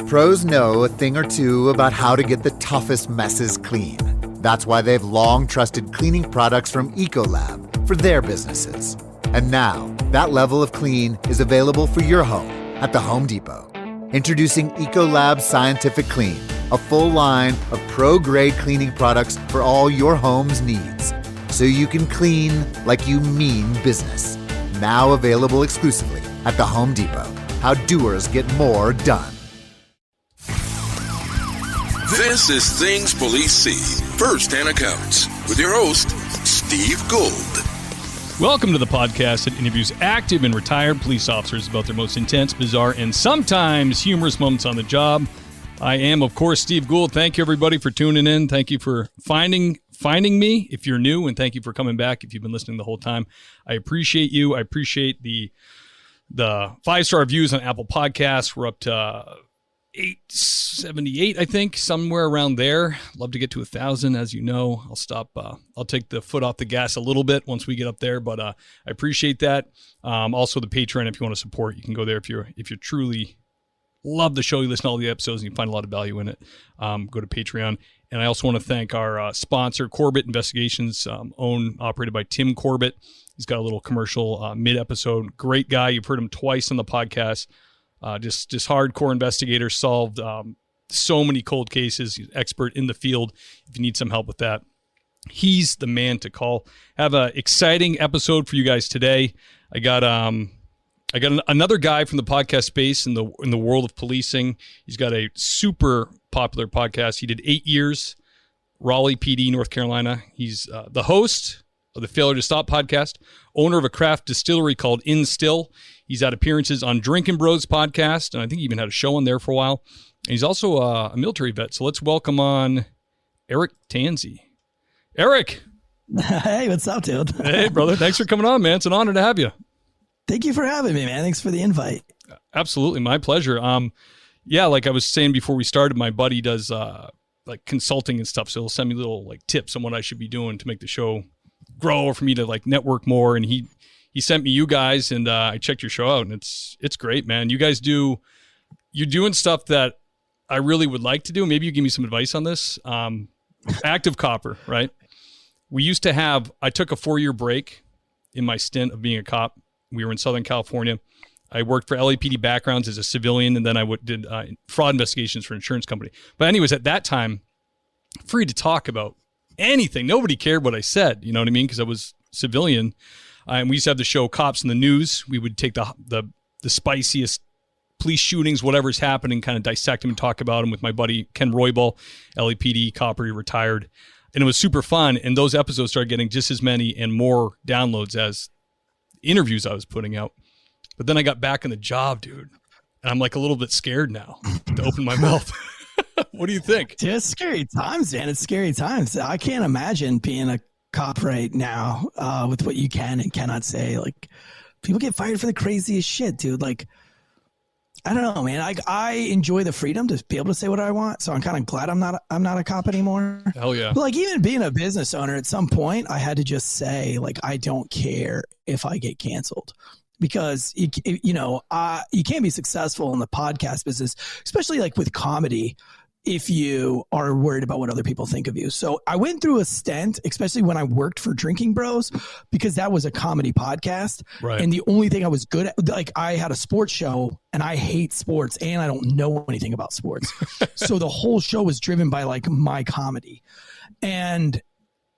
Pros know a thing or two about how to get the toughest messes clean. That's why they've long trusted cleaning products from Ecolab for their businesses. And now, that level of clean is available for your home at the Home Depot. Introducing Ecolab Scientific Clean, a full line of pro-grade cleaning products for all your home's needs. So you can clean like you mean business. Now available exclusively at the Home Depot. How doers get more done. This is Things Police See, First-Hand Accounts, with your host, Steve Gould. Welcome to the podcast that interviews active and retired police officers about their most intense, bizarre, and sometimes humorous moments on the job. I am, of course, Steve Gould. Thank you, everybody, for tuning in. Thank you for finding me if you're new, and thank you for coming back if you've been listening the whole time. I appreciate you. I appreciate the 5-star reviews on Apple Podcasts. We're up to 878, I think, somewhere around there. Love to get to 1,000, as you know. I'll stop. I'll take the foot off the gas a little bit once we get up there, but I appreciate that. Also, the Patreon, if you want to support, you can go there if you truly love the show, you listen to all the episodes, and you find a lot of value in it. Go to Patreon. And I also want to thank our sponsor, Corbett Investigations, operated by Tim Corbett. He's got a little commercial mid-episode. Great guy. You've heard him twice on the podcast. Just hardcore investigator, solved so many cold cases. He's an expert in the field. If you need some help with that, he's the man to call. Have an exciting episode for you guys today. I got another guy from the podcast space in the world of policing. He's got a super popular podcast. He did 8 years, Raleigh PD, North Carolina. He's the host of the Failure to Stop podcast, owner of a craft distillery called Instill. He's had appearances on Drinking Bros podcast, and I think he even had a show on there for a while. And he's also a military vet. So let's welcome on Eric Tansey. Eric. Hey, what's up, dude? Hey, brother. Thanks for coming on, man. It's an honor to have you. Thank you for having me, man. Thanks for the invite. Absolutely. My pleasure. Yeah, like I was saying before we started, my buddy does like consulting and stuff. So he'll send me little like tips on what I should be doing to make the show grow or for me to like network more. And he sent me you guys, and I checked your show out, and it's great, man. You guys you're doing stuff that I really would like to do. Maybe you give me some advice on this. Active copper, right? I took a 4-year break in my stint of being a cop. We were in Southern California. I worked for LAPD backgrounds as a civilian, and then I did fraud investigations for an insurance company. But anyways, at that time, free to talk about anything. Nobody cared what I said, you know what I mean? Because I was civilian. And we used to have the show Cops in the News. We would take the spiciest police shootings, whatever's happening, kind of dissect them and talk about them with my buddy Ken Roybal, LAPD copper, he retired. And it was super fun. And those episodes started getting just as many and more downloads as interviews I was putting out. But then I got back in the job, dude. And I'm like a little bit scared now to open my mouth. What do you think? Dude, it's scary times, man. It's scary times. I can't imagine being a cop right now with what you can and cannot say. Like, people get fired for the craziest shit, dude. Like, I don't know, man. I enjoy the freedom to be able to say what I want. So I'm kind of glad I'm not a cop anymore. Hell yeah. But like, even being a business owner, at some point I had to just say, like, I don't care if I get canceled. Because you can't be successful in the podcast business, especially like with comedy, if you are worried about what other people think of you. So I went through a stint, especially when I worked for Drinking Bros, because that was a comedy podcast. Right. And the only thing I was good at, like, I had a sports show, and I hate sports and I don't know anything about sports. So the whole show was driven by like my comedy. And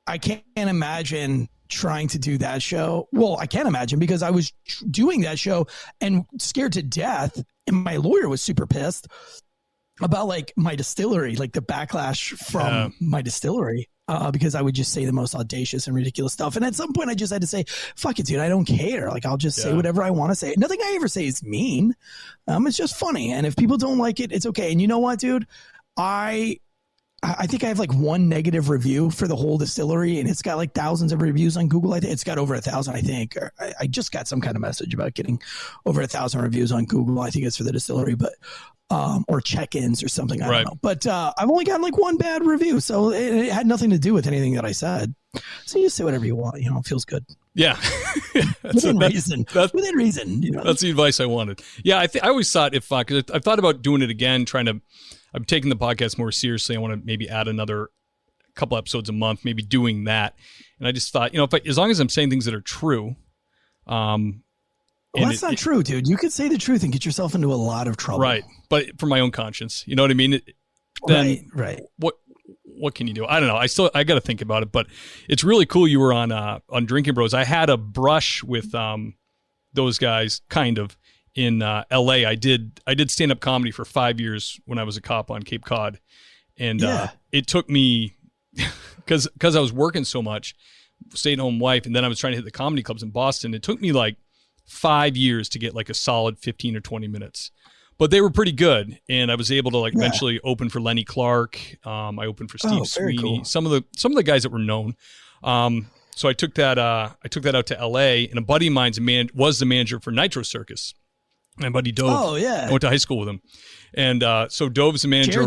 I can't imagine trying to do that show. Well, I can't imagine, because I was doing that show and scared to death. And my lawyer was super pissed about like my distillery, like the backlash from my distillery, because I would just say the most audacious and ridiculous stuff. And at some point I just had to say, fuck it, dude, I don't care. Like, I'll just say whatever I want to say. Nothing I ever say is mean. It's just funny. And if people don't like it, it's okay. And you know what, dude? I think I have like one negative review for the whole distillery, and it's got like thousands of reviews on Google. I think it's got over 1,000, I think. I just got some kind of message about getting over 1,000 reviews on Google. I think it's for the distillery, but or check-ins or something. I don't know. But I've only gotten like one bad review, so it had nothing to do with anything that I said. So you say whatever you want, it feels good. Yeah. Within reason. Within reason. That's the advice I wanted. Yeah. I always thought because I've thought about doing it again, I'm taking the podcast more seriously. I want to maybe add another couple episodes a month, maybe doing that. And I just thought, as long as I'm saying things that are true. Well, that's not true, dude. You could say the truth and get yourself into a lot of trouble. Right. But for my own conscience, you know what I mean? Then right. What can you do? I don't know. I got to think about it, but it's really cool. You were on Drinking Bros. I had a brush with those guys kind of in LA. I did stand-up comedy for 5 years when I was a cop on Cape Cod. And it took me, because I was working so much, stay-at-home wife, and then I was trying to hit the comedy clubs in Boston. It took me like 5 years to get like a solid 15 or 20 minutes. But they were pretty good, and I was able to eventually open for Lenny Clark. I opened for Steve Sweeney, cool. some of the guys that were known. So I took that out to L.A. and a buddy of mine's was the manager for Nitro Circus. My buddy Dove. Oh yeah, I went to high school with him, and so Dove's the manager.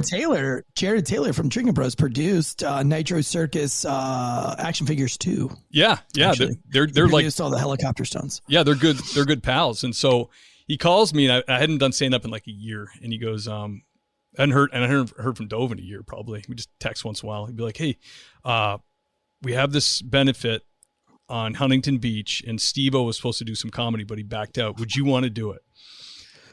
Jared Taylor from Drinking Bros produced Nitro Circus Action Figures 2. Yeah. Actually. They're produced all the helicopter stunts. Yeah, they're good. They're good pals, and so. He calls me, and I hadn't done stand-up in like a year, and he goes, I hadn't heard from Dove in a year probably. We just text once in a while. He'd be like, hey, we have this benefit on Huntington Beach, and Steve-O was supposed to do some comedy, but he backed out. Would you want to do it?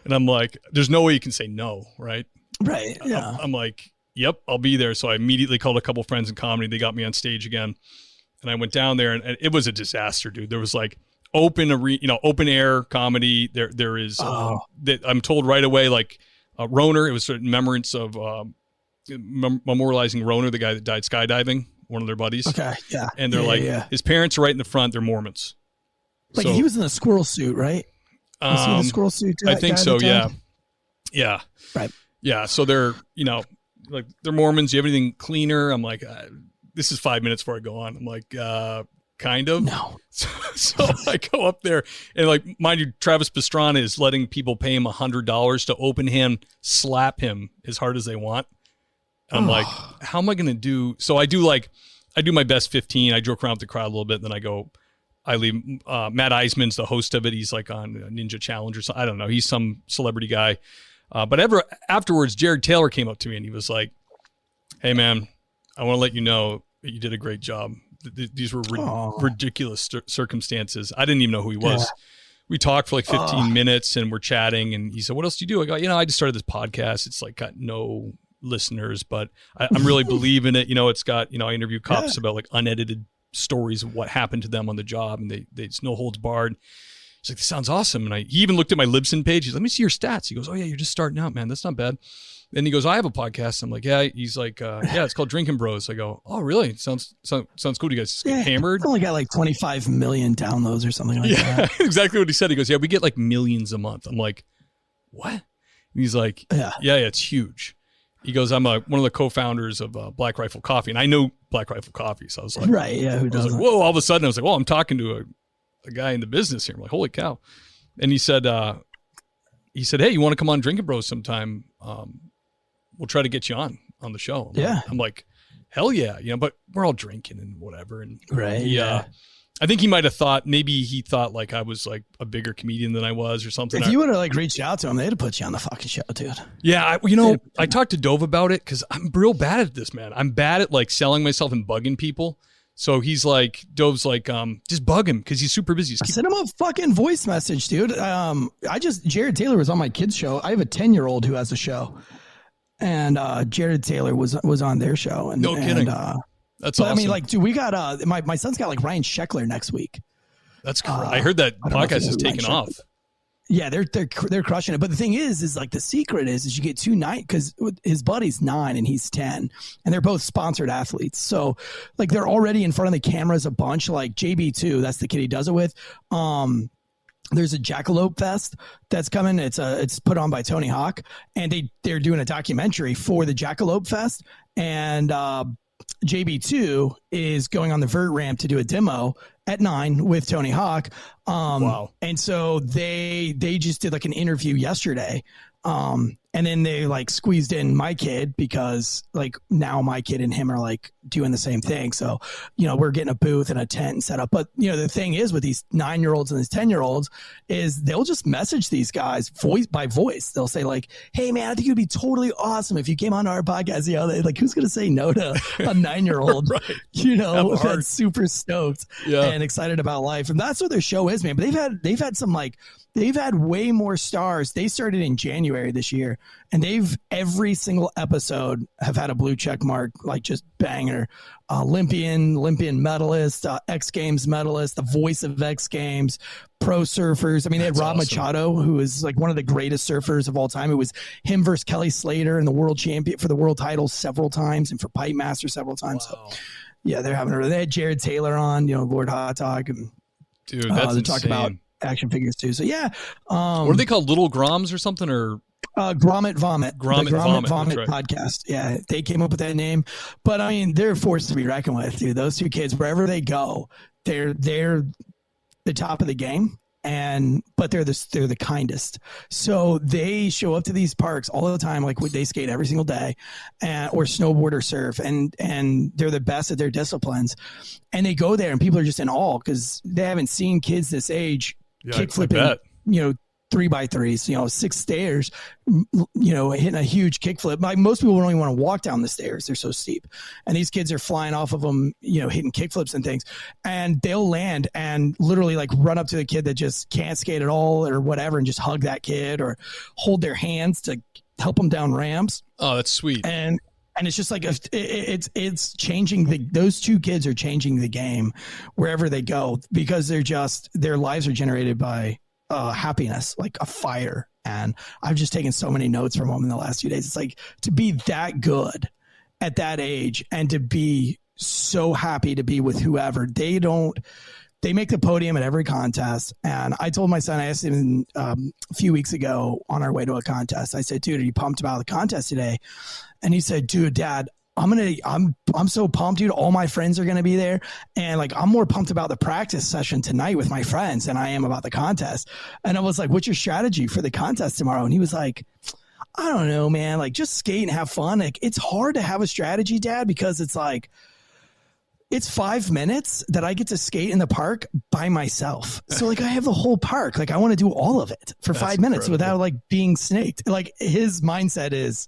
And I'm like, there's no way you can say no, right? Right, yeah. I'm like, yep, I'll be there. So I immediately called a couple friends in comedy. They got me on stage again, and I went down there, and it was a disaster, dude. There was like, open air comedy. There is that I'm told right away, like Roner. It was in remembrance of memorializing Roner, the guy that died skydiving, one of their buddies. Okay, yeah. And they're his parents are right in the front. They're Mormons. Like he was in the squirrel suit, right? Was he in the squirrel suit? I think so. Yeah. Right. Yeah. So they're like they're Mormons. You have anything cleaner? I'm like, this is 5 minutes before I go on. I'm like, kind of. No. So I go up there, and like, mind you, Travis Pastrana is letting people pay him $100 to open him, slap him as hard as they want. And I'm like, how am I going to do? So I do my best 15. I joke around with the crowd a little bit. And then I leave. Matt Eisman's the host of it. He's like on Ninja Challenge or something. I don't know. He's some celebrity guy. But afterwards, Jared Taylor came up to me and he was like, hey man, I want to let you know that you did a great job. These were ridiculous circumstances. I didn't even know who he was. Yeah. We talked for like 15 minutes and we're chatting, and he said, what else do you do? I go, I just started this podcast. It's like got no listeners, but I'm really believing it. It's got, I interview cops about like unedited stories of what happened to them on the job, and it's no holds barred. He's like, this sounds awesome. And he even looked at my Libsyn page. He's like, let me see your stats. He goes, oh yeah, you're just starting out, man. That's not bad. And he goes, I have a podcast. I'm like, yeah. He's like, yeah, it's called Drinking Bros. I go, oh, really? Sounds cool. Do you guys get hammered? It's only got like 25 million downloads or something like that. Yeah, exactly what he said. He goes, yeah, we get like millions a month. I'm like, what? And he's like, yeah, it's huge. He goes, I'm one of the co-founders of Black Rifle Coffee. And I know Black Rifle Coffee. So I was like, right, yeah, who doesn't? Like, whoa, all of a sudden I was like, well, I'm talking to a guy in the business here. I'm like, holy cow. And he said, hey, you want to come on Drinking Bros sometime? We'll try to get you on the show. I'm like, hell yeah. But we're all drinking and whatever. And right. I think he might've thought, maybe he thought like I was like a bigger comedian than I was or something. If you would have like reached out to him, they'd have put you on the fucking show, dude. Yeah. I talked to Dove about it, cause I'm real bad at this, man. I'm bad at like selling myself and bugging people. So he's like, Dove's like, just bug him because he's super busy. Send him a fucking voice message, dude. Jared Taylor was on my kids' show. I have a 10-year-old who has a show. And Jared Taylor was on their show. And, no kidding. That's awesome. I mean, like, dude, we got my son's got like Ryan Sheckler next week. That's correct. I heard that podcast is taking off. Yeah, they're crushing it. But the thing is like the secret is you get 2 nights, because his buddy's 9 and he's 10, and they're both sponsored athletes. So like they're already in front of the cameras a bunch. Like JB2, that's the kid he does it with. There's a Jackalope Fest that's coming. It's put on by Tony Hawk, and they're doing a documentary for the Jackalope Fest. And JB2 is going on the vert ramp to do a demo at 9 with Tony Hawk. Wow. And so they just did like an interview yesterday And then they like squeezed in my kid because like now my kid and him are like doing the same thing. So, we're getting a booth and a tent and set up. But, the thing is with these 9-year-olds and these 10-year-olds is they'll just message these guys voice by voice. They'll say like, hey man, I think it'd be totally awesome if you came on our podcast. Like who's going to say no to a 9-year-old, right. that's super stoked and excited about life. And that's what their show is, man. But they've had some like, they've had way more stars. They started in January this year, and every single episode have had a blue check mark, like just banger. Olympian medalist, X Games medalist, the voice of X Games, pro surfers. I mean, they had Rob Machado, who is like one of the greatest surfers of all time. It was him versus Kelly Slater in the world champion for the world title several times and for Pipe Master several times. Wow. So, yeah, they had Jared Taylor on, Lord Hot Dog, and dude, that's they talk about action figures too. So yeah, what are they called? Little Groms or something, or Grommet Vomit right. podcast. Yeah, they came up with that name. But I mean, they're a force to be reckoned with, dude. Those two kids, wherever they go, they're the top of the game. But they're the kindest. So they show up to these parks all the time, like they skate every single day, or snowboard or surf, and they're the best at their disciplines. And they go there, and people are just in awe because they haven't seen kids this age kick flipping, 3x3s, 6 stairs, hitting a huge kickflip. Like most people don't even want to walk down the stairs. They're so steep. And these kids are flying off of them, hitting kickflips and things. And they'll land and literally like run up to the kid that just can't skate at all or whatever and just hug that kid or hold their hands to help them down ramps. Oh, that's sweet. And it's just like it's changing those two kids are changing the game wherever they go because their lives are generated by happiness, like a fire. And I've just taken so many notes from them in the last few days. It's like to be that good at that age and to be so happy to be with whoever. They make the podium at every contest. And I told my son, I asked him a few weeks ago on our way to a contest, I said, dude, are you pumped about the contest today? And he said, dude, Dad, I'm so pumped, dude. All my friends are going to be there. And like, I'm more pumped about the practice session tonight with my friends than I am about the contest. And I was like, what's your strategy for the contest tomorrow? And he was like, I don't know, man, like just skate and have fun. Like it's hard to have a strategy, Dad, because it's like, it's 5 minutes that I get to skate in the park by myself. So like I have the whole park. Like I want to do all of it for 5 minutes without like being snaked. Like his mindset is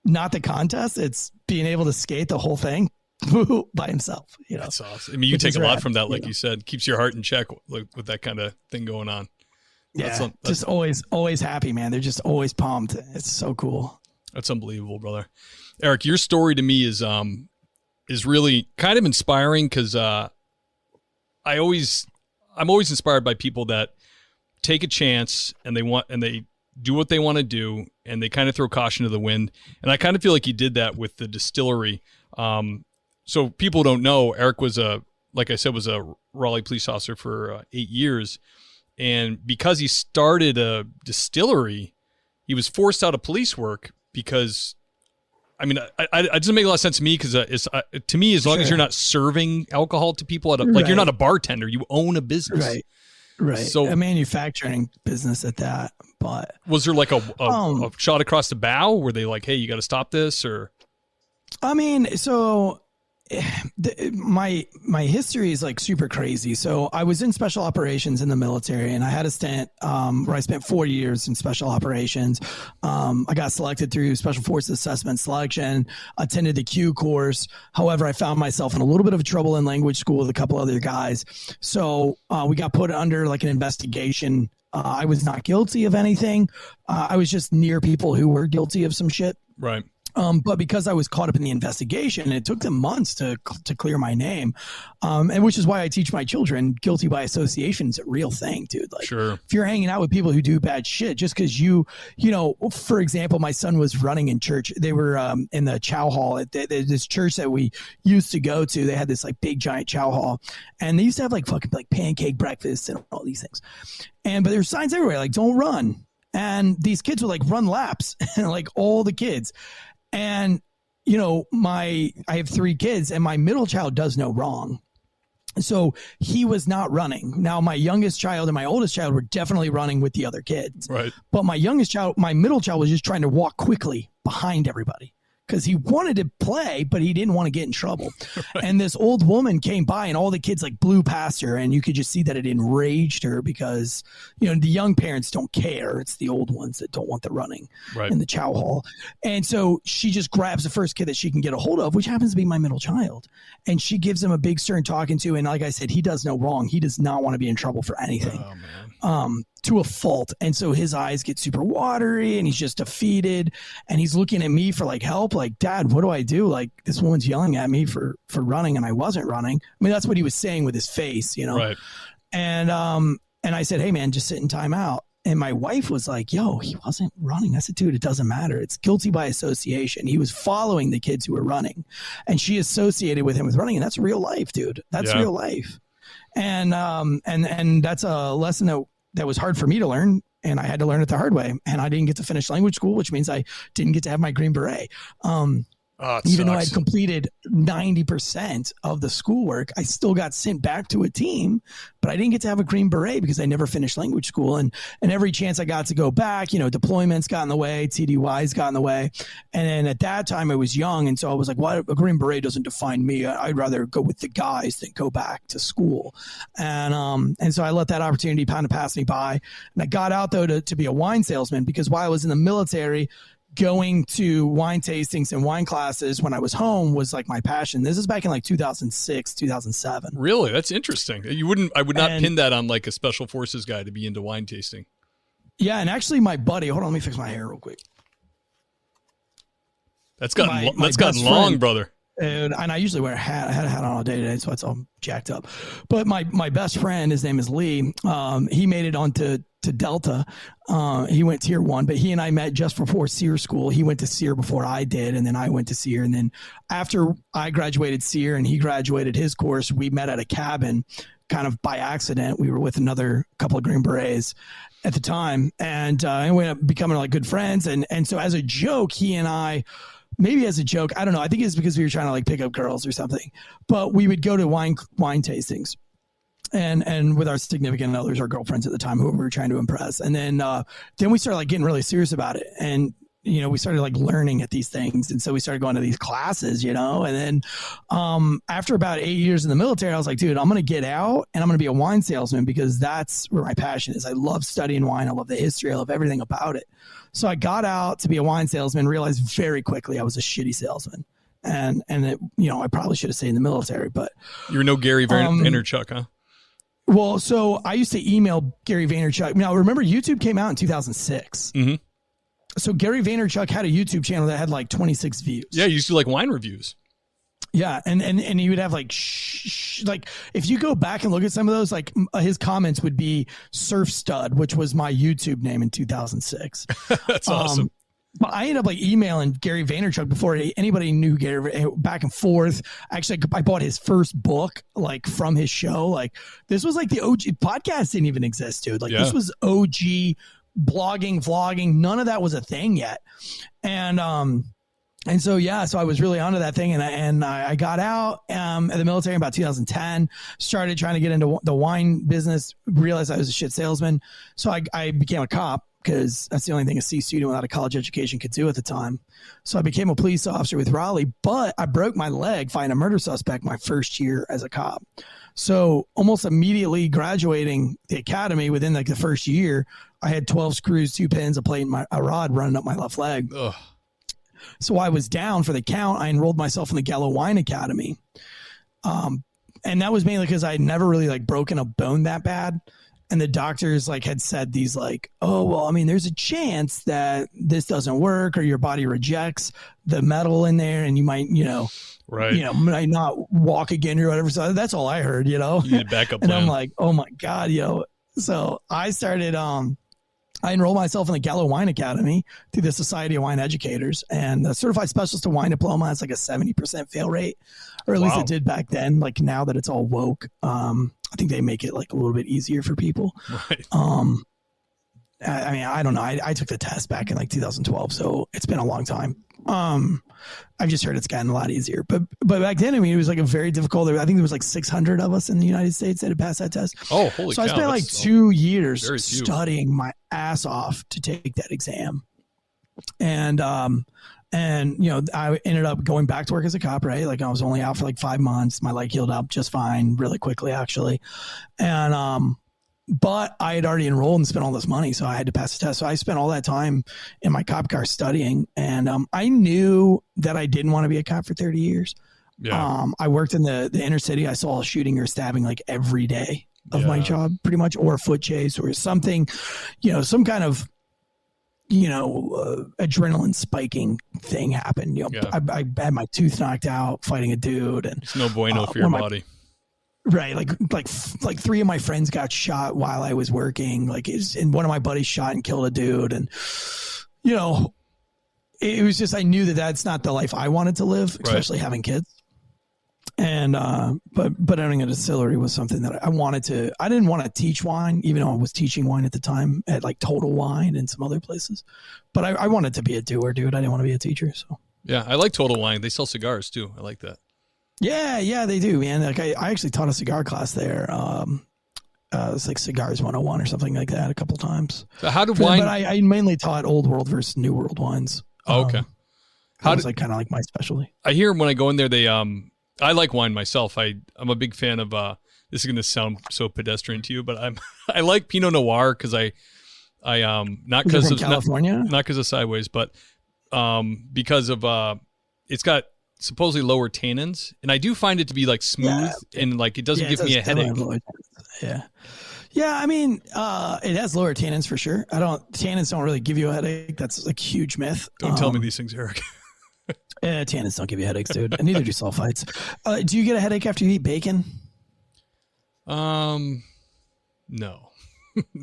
not the contest. It's being able to skate the whole thing by himself. That's awesome. I mean, you take a lot from that, like you said, keeps your heart in check with that kind of thing going on. Yeah, just always happy, man. They're just always pumped. It's so cool. That's unbelievable, brother. Eric, your story to me is really kind of inspiring because I'm always inspired by people that take a chance and they do what they want to do and they kind of throw caution to the wind. And I kind of feel like you did that with the distillery. So people don't know, Eric was like I said, was a Raleigh police officer for 8 years. And because he started a distillery, he was forced out of police work because it doesn't make a lot of sense to me because to me, as long as you're not serving alcohol to people like you're not a bartender, you own a business. Right. So a manufacturing business at that. But was there like a shot across the bow? Were they like, hey, you got to stop this? Or I mean, so my history is like super crazy. So I was in special operations in the military, and I had a stint where I spent 4 years in special operations. I got selected through Special Forces Assessment Selection, attended the Q course. However, I found myself in a little bit of trouble in language school with a couple other guys. So we got put under like an investigation. I was not guilty of anything. I was just near people who were guilty of some shit. Right. But because I was caught up in the investigation, it took them months to clear my name. And which is why I teach my children guilty by association is a real thing, dude. Like, sure. If you're hanging out with people who do bad shit, just because for example, my son was running in church. They were in the chow hall at this church that we used to go to. They had this like big giant chow hall, and they used to have like fucking like pancake breakfasts and all these things. But there's signs everywhere like don't run. And these kids would like run laps, like all the kids. And, I have 3 kids and my middle child does no wrong. So he was not running. Now, my youngest child and my oldest child were definitely running with the other kids. Right. But my middle child was just trying to walk quickly behind everybody because he wanted to play, but he didn't want to get in trouble. Right. And this old woman came by and all the kids like blew past her, and you could just see that it enraged her because, you know, the young parents don't care. It's the old ones that don't want the running in the chow hall. And so she just grabs the first kid that she can get a hold of, which happens to be my middle child. And she gives him a big stern talking to. And like I said, he does no wrong. He does not want to be in trouble for anything. Oh, man. To a fault. And so his eyes get super watery and he's just defeated and he's looking at me for like help. Like, Dad, what do I do? Like, this woman's yelling at me for running and I wasn't running. I mean, that's what he was saying with his face, you know? Right. And I said, hey man, just sit in timeout. And my wife was like, yo, he wasn't running. I said, dude, it doesn't matter. It's guilty by association. He was following the kids who were running and she associated with him with running. And that's real life, dude. That's real life. And that's a lesson that was hard for me to learn, and I had to learn it the hard way. And I didn't get to finish language school, which means I didn't get to have my Green Beret. Even though I had completed 90% of the schoolwork, I still got sent back to a team, but I didn't get to have a Green Beret because I never finished language school. And every chance I got to go back, you know, deployments got in the way, TDYs got in the way. And then at that time I was young. And so I was like, well, a Green Beret doesn't define me. I'd rather go with the guys than go back to school. And so I let that opportunity kind of pass me by. And I got out though to be a wine salesman because while I was in the military, going to wine tastings and wine classes when I was home was like my passion. This is back in like 2006, 2007. Really? That's interesting. I would not pin that on like a special forces guy to be into wine tasting. Yeah. And actually my buddy, hold on, let me fix my hair real quick. That's gotten long, brother. And I usually wear a hat. I had a hat on all day today, so it's all jacked up. But my best friend, his name is Lee. He made it onto Delta. He went tier 1, but he and I met just before SEER school. He went to SEER before I did, and then I went to SEER. And then after I graduated SEER and he graduated his course, we met at a cabin kind of by accident. We were with another couple of Green Berets at the time, and we ended up becoming like good friends. And so as a joke, he and I, maybe as a joke, I don't know, I think it's because we were trying to like pick up girls or something, but we would go to wine tastings and with our significant others or girlfriends at the time, who we were trying to impress. And then we started like getting really serious about it. And, you know, we started like learning at these things. And so we started going to these classes, you know, and then after about 8 years in the military, I was like, dude, I'm going to get out and I'm going to be a wine salesman because that's where my passion is. I love studying wine. I love the history. I love everything about it. So I got out to be a wine salesman, realized very quickly I was a shitty salesman. And it, you know, I probably should have stayed in the military, but you were no Gary Vaynerchuk, huh? Well, so I used to email Gary Vaynerchuk. Now, remember, YouTube came out in 2006. Mm-hmm. So Gary Vaynerchuk had a YouTube channel that had like 26 views. Yeah, you used to do like wine reviews. Yeah, and he would have like like if you go back and look at some of those, like his comments would be Surf Stud, which was my YouTube name in 2006. That's awesome. But I ended up like emailing Gary Vaynerchuk before anybody knew Gary, back and forth. Actually, I bought his first book like from his show. Like this was like the OG podcast didn't even exist, dude. Like this was OG blogging, vlogging. None of that was a thing yet. And so, yeah, so I was really onto that thing. And I got out of the military in about 2010, started trying to get into the wine business, realized I was a shit salesman. So I became a cop because that's the only thing a C student without a college education could do at the time. So I became a police officer with Raleigh, but I broke my leg fighting a murder suspect my first year as a cop. So almost immediately graduating the academy within like the first year, I had 12 screws, 2 pins, a plate, and a rod running up my left leg. Ugh. So I was down for the count. I enrolled myself in the Gallo Wine Academy. And that was mainly because I had never really like broken a bone that bad. And the doctors like had said these like, oh, well, I mean, there's a chance that this doesn't work or your body rejects the metal in there and you might, might not walk again or whatever. So that's all I heard, You need a backup plan. And I'm like, oh my God, So I started, I enrolled myself in the Gallo Wine Academy through the Society of Wine Educators, and the Certified Specialist in Wine Diploma has like a 70% fail rate, or at least it did back then. Like now that it's all woke, I think they make it like a little bit easier for people. Right. I mean, I don't know. I took the test back in like 2012, so it's been a long time. I've just heard it's gotten a lot easier. But back then, I mean, it was like a very difficult. I think there was like 600 of us in the United States that had passed that test. Oh, holy So cow, I spent like 2 years studying my ass off to take that exam. And you know, I ended up going back to work as a cop, right? Like I was only out for like 5 months. My leg healed up just fine, really quickly, actually. And, but I had already enrolled and spent all this money, so I had to pass the test. So I spent all that time in my cop car studying, and I knew that I didn't want to be a cop for 30 years. Yeah. I worked in the inner city. I saw a shooting or stabbing like every day of my job, pretty much, or a foot chase or something, you know, some kind of, you know, adrenaline spiking thing happened. You know, I had my tooth knocked out fighting a dude, and it's no bueno for your body. Right. Like 3 of my friends got shot while I was working. And one of my buddies shot and killed a dude. And, you know, it was just, I knew that that's not the life I wanted to live, especially having kids. And, but owning a distillery was something that I didn't want to teach wine, even though I was teaching wine at the time at like Total Wine and some other places. But I wanted to be a doer, dude. I didn't want to be a teacher. So, yeah, I like Total Wine. They sell cigars too. I like that. Yeah, they do, man. Like I actually taught a cigar class there. It's like Cigars 101 or something like that a couple times. So how did wine? But I mainly taught Old World versus New World wines. Oh, okay. How was like kind of like my specialty. I hear when I go in there, they I like wine myself. I'm a big fan of this is going to sound so pedestrian to you, but I like Pinot Noir because I not because of California, not because of Sideways, but because of it's got supposedly lower tannins, and I do find it to be like smooth and like it doesn't give me a headache. Yeah. I mean, it has lower tannins for sure. Tannins don't really give you a headache. That's like a huge myth. Don't tell me these things, Eric. Tannins don't give you headaches, dude. And neither do sulfites. Do you get a headache after you eat bacon? No.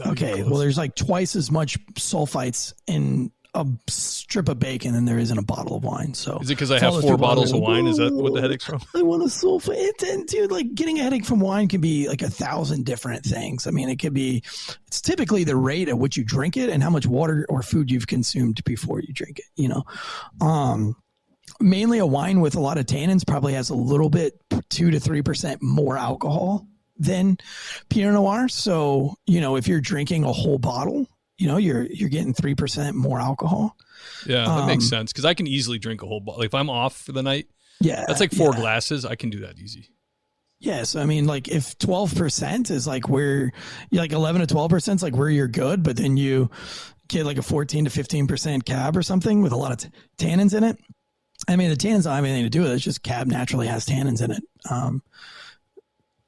Okay. Well, there's like twice as much sulfites in a strip of bacon than there is in a bottle of wine. So is it because I have 4 bottles of wine? Is that what the headache's from? I want a sulfate. And dude, like getting a headache from wine can be like 1,000 different things. I mean, it's typically the rate at which you drink it and how much water or food you've consumed before you drink it, you know? Mainly a wine with a lot of tannins probably has a little bit 2 to 3% more alcohol than Pinot Noir. So, you know, if you're drinking a whole bottle, you know, you're getting 3% more alcohol. Yeah, that makes sense because I can easily drink a whole bottle. Like if I'm off for the night, that's like 4 glasses. I can do that easy. Yes, I mean, like if 12% is like where, like 11 to 12% is like where you're good, but then you get like a 14 to 15% cab or something with a lot of tannins in it. I mean, the tannins don't have anything to do with it. It's just cab naturally has tannins in it.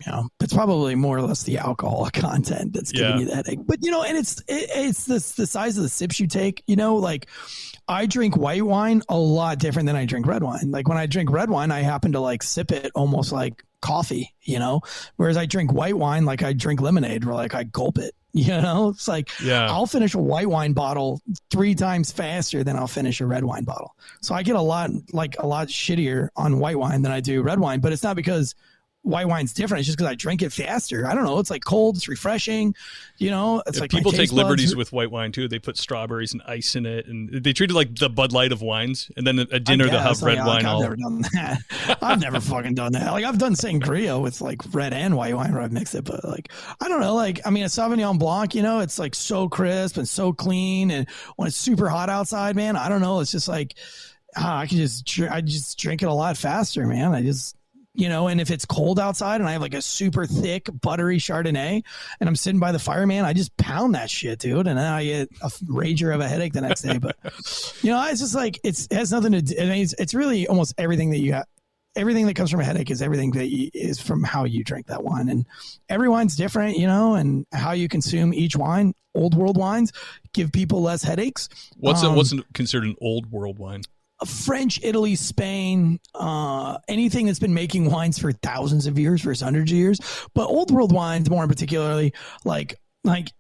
You know, it's probably more or less the alcohol content that's giving you the headache. But, you know, and it's the size of the sips you take. You know, like I drink white wine a lot different than I drink red wine. Like when I drink red wine, I happen to like sip it almost like coffee, you know, whereas I drink white wine like I drink lemonade or like I gulp it. You know, it's like I'll finish a white wine bottle 3 times faster than I'll finish a red wine bottle. So I get a lot shittier on white wine than I do red wine, but it's not because white wine's different. It's just because I drink it faster. I don't know. It's like cold. It's refreshing. You know, it's like people take liberties with white wine too. They put strawberries and ice in it, and they treat it like the Bud Light of wines. And then at dinner they'll have red wine. I've never done that. I've never fucking done that. Like I've done sangria with like red and white wine where I've mixed it, but like I don't know. Like I mean, a Sauvignon Blanc, you know, it's like so crisp and so clean, and when it's super hot outside, man, I don't know. It's just like I just drink it a lot faster, man. You know, and if it's cold outside and I have like a super thick, buttery Chardonnay and I'm sitting by the fire, man, I just pound that shit, dude. And then I get a rager of a headache the next day. But, you know, it's just like, it has nothing to do. I mean, it's really almost everything that you got. Everything that comes from a headache is everything that is from how you drink that wine. And every wine's different, you know, and how you consume each wine. Old world wines give people less headaches. What's considered an old world wine? French, Italy, Spain, anything that's been making wines for thousands of years versus hundreds of years. But old world wines, more particularly, like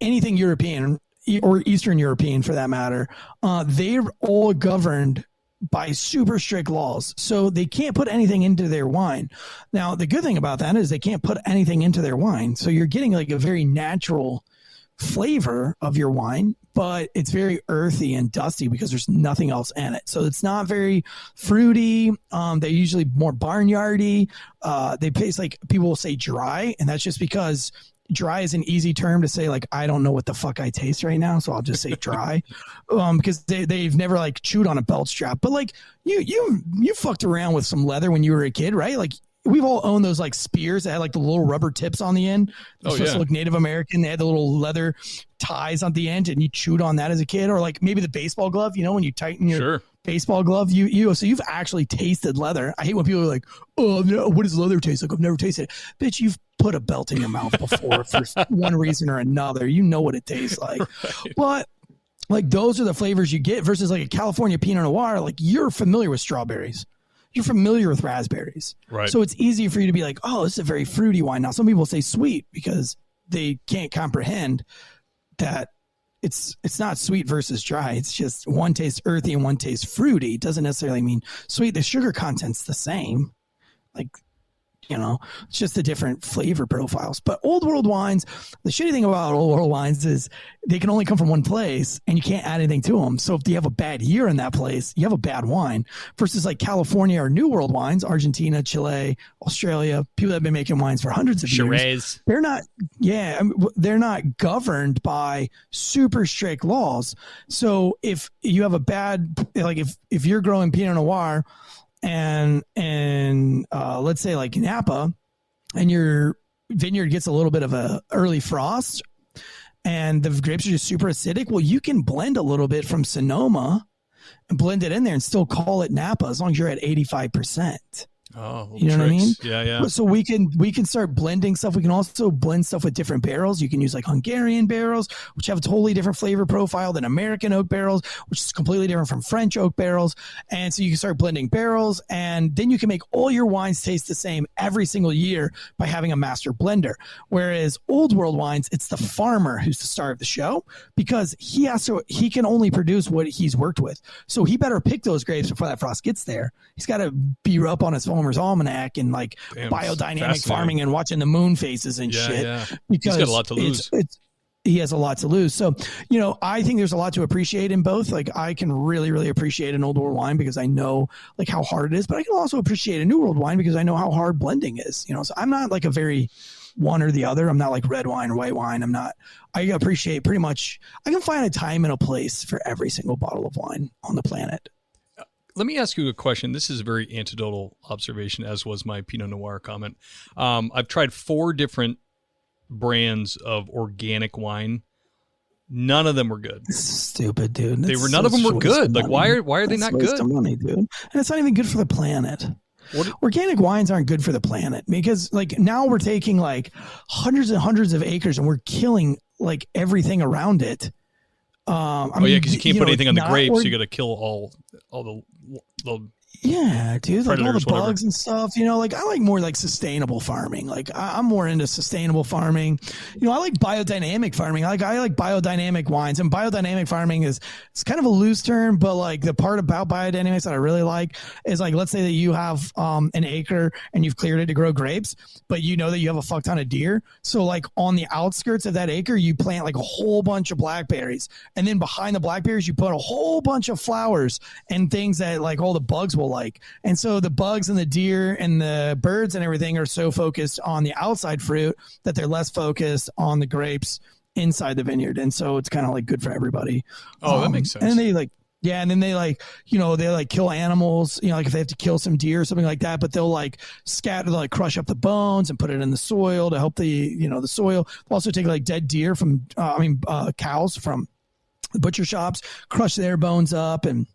anything European or Eastern European for that matter, they're all governed by super strict laws. So they can't put anything into their wine. Now, the good thing about that is they can't put anything into their wine. So you're getting like a very natural flavor of your wine, but it's very earthy and dusty because there's nothing else in it. So it's not very fruity. They're usually more barnyardy. They taste like, people will say dry, and that's just because dry is an easy term to say, like, I don't know what the fuck I taste right now, so I'll just say dry. Because they've never like chewed on a belt strap. But like you fucked around with some leather when you were a kid, right? Like, we've all owned those like spears that had like the little rubber tips on the end. They're supposed to look Native American. They had the little leather ties on the end, and you chewed on that as a kid. Or like maybe the baseball glove, when you tighten your baseball glove, so you've actually tasted leather. I hate when people are like, oh no, what does leather taste like? I've never tasted it. Bitch, you've put a belt in your mouth before for one reason or another. You know what it tastes like. Right. But like, those are the flavors you get versus like a California Pinot Noir. Like, you're familiar with strawberries. You're familiar with raspberries. Right. So it's easy for you to be like, oh, this is a very fruity wine. Now, some people say sweet because they can't comprehend that it's not sweet versus dry. It's just one tastes earthy and one tastes fruity. It doesn't necessarily mean sweet. The sugar content's the same. Like, it's just the different flavor profiles. But old world wines, the shitty thing about old world wines is they can only come from one place and you can't add anything to them. So if you have a bad year in that place, you have a bad wine. Versus like California or new world wines, Argentina, Chile, Australia, people that have been making wines for hundreds of years. They're not governed by super strict laws. So if you have a bad, like if you're growing Pinot Noir, and let's say like Napa, and your vineyard gets a little bit of a early frost and the grapes are just super acidic, well, you can blend a little bit from Sonoma and blend it in there and still call it Napa as long as you're at 85%. Oh, you know what I mean? Yeah. So we can start blending stuff. We can also blend stuff with different barrels. You can use like Hungarian barrels, which have a totally different flavor profile than American oak barrels, which is completely different from French oak barrels. And so you can start blending barrels, and then you can make all your wines taste the same every single year by having a master blender. Whereas old world wines, it's the farmer who's the star of the show because he can only produce what he's worked with. So he better pick those grapes before that frost gets there. He's got to be up on his Farmer's Almanac and like biodynamic farming and watching the moon phases and shit. Yeah. Because he's got a lot to lose. He has a lot to lose. So, I think there's a lot to appreciate in both. Like, I can really, really appreciate an old world wine because I know like how hard it is, but I can also appreciate a new world wine because I know how hard blending is, so I'm not like a very one or the other. I'm not like red wine or white wine. I appreciate pretty much, I can find a time and a place for every single bottle of wine on the planet. Let me ask you a question. This is a very anecdotal observation, as was my Pinot Noir comment. I've tried 4 different brands of organic wine. None of them were good. Stupid, dude. None of them were good. Like, why are they not good? Waste of money, dude. And it's not even good for the planet. Organic wines aren't good for the planet because like now we're taking like hundreds and hundreds of acres and we're killing like everything around it. Because you can't put anything on the grapes. So you got to kill all the Yeah, dude, like all the bugs and stuff, like I like more like sustainable farming. Like I'm more into sustainable farming. I like biodynamic farming. I like biodynamic wines, and biodynamic farming it's kind of a loose term, but like the part about biodynamics that I really like is like, let's say that you have an acre and you've cleared it to grow grapes, but you know that you have a fuck ton of deer. So like on the outskirts of that acre, you plant like a whole bunch of blackberries, and then behind the blackberries, you put a whole bunch of flowers and things that like all the bugs will like. And so the bugs and the deer and the birds and everything are so focused on the outside fruit that they're less focused on the grapes inside the vineyard. And so it's kind of like good for everybody. Oh, that makes sense. And they like, yeah. And then they like, they like kill animals, like if they have to kill some deer or something like that, but they'll like they'll like crush up the bones and put it in the soil to help the soil. They'll also take like dead deer from, cows from the butcher shops, crush their bones up and